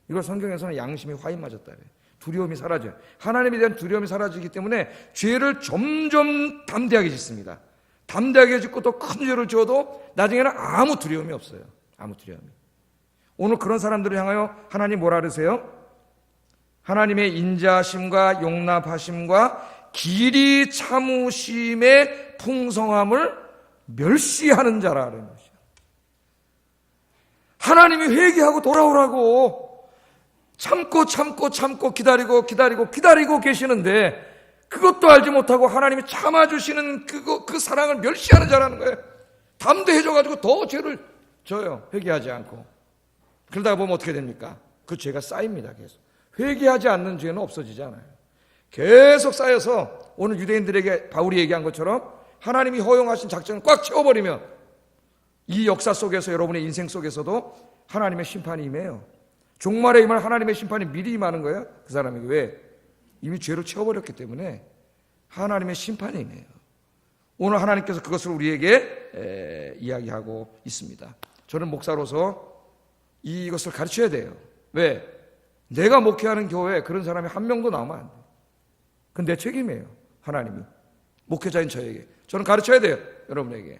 이걸 성경에서는 양심이 화인 맞았다 그래요. 두려움이 사라져요. 하나님에 대한 두려움이 사라지기 때문에 죄를 점점 담대하게 짓습니다. 담대하게 짓고 또 큰 죄를 지어도 나중에는 아무 두려움이 없어요. 아무 두려움이. 오늘 그런 사람들을 향하여 하나님 뭐라 그러세요? 하나님의 인자하심과 용납하심과 길이 참으심의 풍성함을 멸시하는 자라는 것이야. 하나님이 회개하고 돌아오라고 참고 기다리고 계시는데 그것도 알지 못하고 하나님이 참아주시는 그 사랑을 멸시하는 자라는 거예요. 담대해져가지고 더 죄를 져요. 회개하지 않고. 그러다가 보면 어떻게 됩니까? 그 죄가 쌓입니다. 계속. 회개하지 않는 죄는 없어지지 않아요. 계속 쌓여서 오늘 유대인들에게 바울이 얘기한 것처럼 하나님이 허용하신 작전을 꽉 채워버리면 이 역사 속에서 여러분의 인생 속에서도 하나님의 심판이 임해요. 종말에 임할 하나님의 심판이 미리 임하는 거예요. 그 사람에게. 왜? 이미 죄로 채워버렸기 때문에 하나님의 심판이 임해요. 오늘 하나님께서 그것을 우리에게 이야기하고 있습니다. 저는 목사로서 이것을 가르쳐야 돼요. 왜? 내가 목회하는 교회에 그런 사람이 한 명도 나오면 안 돼요. 그건 내 책임이에요. 하나님이. 목회자인 저에게. 저는 가르쳐야 돼요. 여러분에게.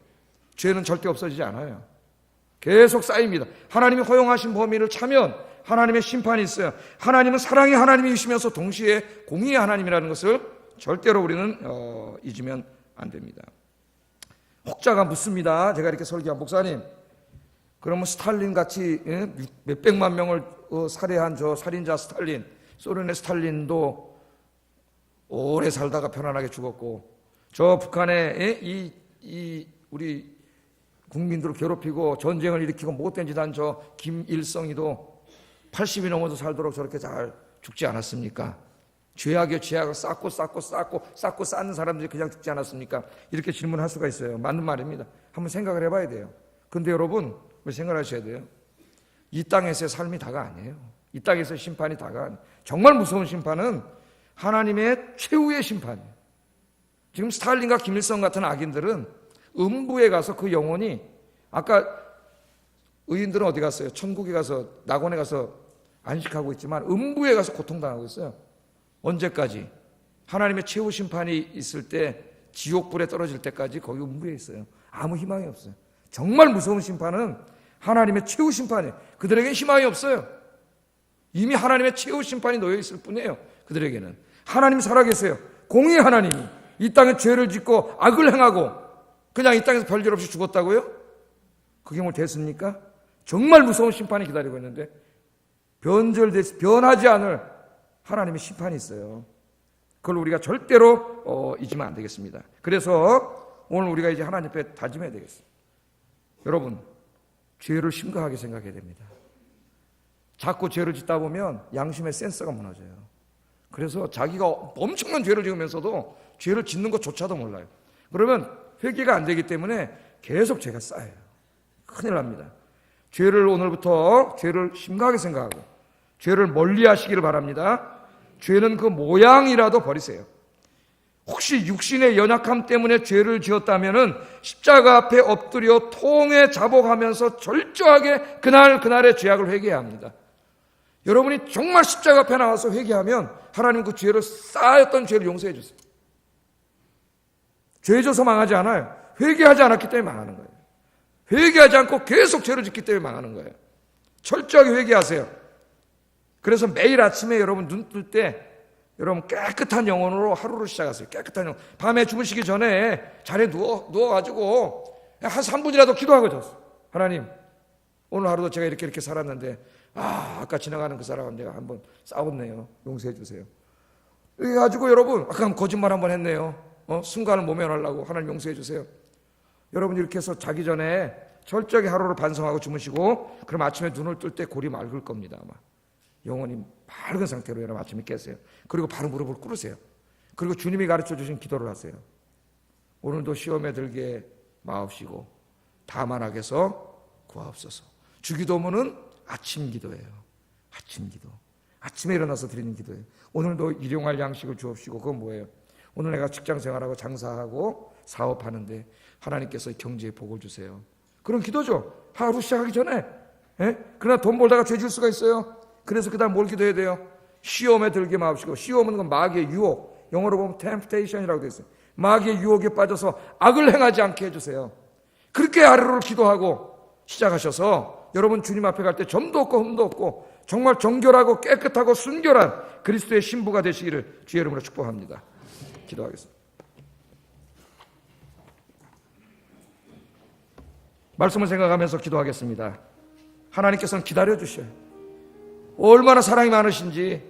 죄는 절대 없어지지 않아요. 계속 쌓입니다. 하나님이 허용하신 범위를 차면 하나님의 심판이 있어요. 하나님은 사랑의 하나님이시면서 동시에 공의의 하나님이라는 것을 절대로 우리는 잊으면 안 됩니다. 혹자가 묻습니다. 제가 이렇게 설교한 목사님, 그러면 스탈린 같이 몇백만 명을 살해한 저 살인자 스탈린, 소련의 스탈린도 오래 살다가 편안하게 죽었고, 저 북한의 우리 국민들을 괴롭히고 전쟁을 일으키고 못된 짓 한 저 김일성이도 80이 넘어도 살도록 저렇게 잘 죽지 않았습니까? 죄악의 죄악을 쌓고 쌓는 사람들이 그냥 죽지 않았습니까? 이렇게 질문할 수가 있어요. 맞는 말입니다. 한번 생각을 해봐야 돼요. 근데 여러분, 왜 생각하셔야 돼요? 이 땅에서의 삶이 다가 아니에요. 이 땅에서의 심판이 다가 아니에요. 정말 무서운 심판은 하나님의 최후의 심판이에요. 지금 스탈린과 김일성 같은 악인들은 음부에 가서 그 영혼이, 아까 의인들은 어디 갔어요? 천국에 가서, 낙원에 가서 안식하고 있지만 음부에 가서 고통당하고 있어요. 언제까지? 하나님의 최후 심판이 있을 때, 지옥불에 떨어질 때까지 거기 음부에 있어요. 아무 희망이 없어요. 정말 무서운 심판은 하나님의 최후 심판이에요. 그들에게는 희망이 없어요. 이미 하나님의 최후 심판이 놓여 있을 뿐이에요. 그들에게는. 하나님 살아계세요. 공의의 하나님이 이 땅에 죄를 짓고 악을 행하고 그냥 이 땅에서 별일 없이 죽었다고요? 그게 뭐 됐습니까? 정말 무서운 심판이 기다리고 있는데 변하지 않을 하나님의 심판이 있어요. 그걸 우리가 절대로 잊으면 안 되겠습니다. 그래서 오늘 우리가 이제 하나님 앞에 다짐해야 되겠어요. 여러분, 죄를 심각하게 생각해야 됩니다. 자꾸 죄를 짓다 보면 양심의 센서가 무너져요. 그래서 자기가 엄청난 죄를 지으면서도 죄를 짓는 것조차도 몰라요. 그러면 회개가 안 되기 때문에 계속 죄가 쌓여요. 큰일 납니다. 죄를 오늘부터 죄를 심각하게 생각하고 죄를 멀리 하시기를 바랍니다. 죄는 그 모양이라도 버리세요. 혹시 육신의 연약함 때문에 죄를 지었다면은 십자가 앞에 엎드려 통에 자복하면서 절저하게 그날의 죄악을 회개해야 합니다. 여러분이 정말 십자가 앞에 나와서 회개하면 하나님 그 죄를 쌓였던 죄를 용서해 주세요. 죄 져서 망하지 않아요. 회개하지 않았기 때문에 망하는 거예요. 회개하지 않고 계속 죄를 짓기 때문에 망하는 거예요. 철저하게 회개하세요. 그래서 매일 아침에 여러분 눈 뜰 때 여러분 깨끗한 영혼으로 하루를 시작하세요. 깨끗한 영혼. 밤에 주무시기 전에 자리에 누워가지고 한 3분이라도 기도하고 잤어요. 하나님, 오늘 하루도 제가 이렇게 살았는데 아까 지나가는 그 사람은 내가 한번 싸웠네요. 용서해 주세요. 그래가지고 여러분 아까 거짓말 한번 했네요. 순간을 모면하려고 하나님 용서해 주세요. 여러분 이렇게 해서 자기 전에 철저하게 하루를 반성하고 주무시고 그럼 아침에 눈을 뜰 때 골이 맑을 겁니다. 아마 영혼이 맑은 상태로 여러분 아침에 깨세요. 그리고 바로 무릎을 꿇으세요. 그리고 주님이 가르쳐 주신 기도를 하세요. 오늘도 시험에 들게 마옵시고 다만 악에서 구하옵소서. 주기도문은 아침 기도예요. 아침 기도. 아침에 일어나서 드리는 기도예요. 오늘도 일용할 양식을 주옵시고. 그건 뭐예요? 오늘 내가 직장 생활하고 장사하고 사업하는데 하나님께서 경제에 복을 주세요. 그런 기도죠. 하루 시작하기 전에. 그러나 돈 벌다가 죄 질 수가 있어요. 그래서 그 다음 뭘 기도해야 돼요? 시험에 들게 마옵시고. 시험은 건 마귀의 유혹. 영어로 보면 temptation이라고 되어 있어요. 마귀의 유혹에 빠져서 악을 행하지 않게 해주세요. 그렇게 하루를 기도하고 시작하셔서 여러분 주님 앞에 갈 때 점도 없고 흠도 없고 정말 정결하고 깨끗하고 순결한 그리스도의 신부가 되시기를 주의 이름으로 축복합니다. 기도하겠습니다. 말씀을 생각하면서 기도하겠습니다. 하나님께서는 기다려주셔요. 얼마나 사랑이 많으신지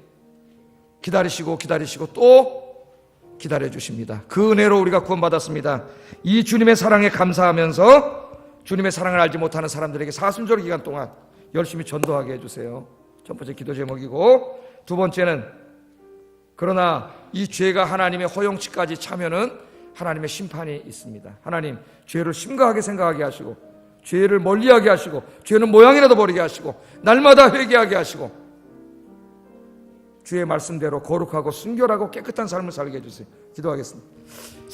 기다리시고 또 기다려주십니다. 그 은혜로 우리가 구원받았습니다. 이 주님의 사랑에 감사하면서 주님의 사랑을 알지 못하는 사람들에게 사순절 기간 동안 열심히 전도하게 해주세요. 첫 번째 기도 제목이고, 두 번째는 그러나 이 죄가 하나님의 허용치까지 차면은 하나님의 심판이 있습니다. 하나님, 죄를 심각하게 생각하게 하시고 죄를 멀리하게 하시고 죄는 모양이라도 버리게 하시고 날마다 회개하게 하시고 주의 말씀대로 거룩하고 순결하고 깨끗한 삶을 살게 해주세요. 기도하겠습니다.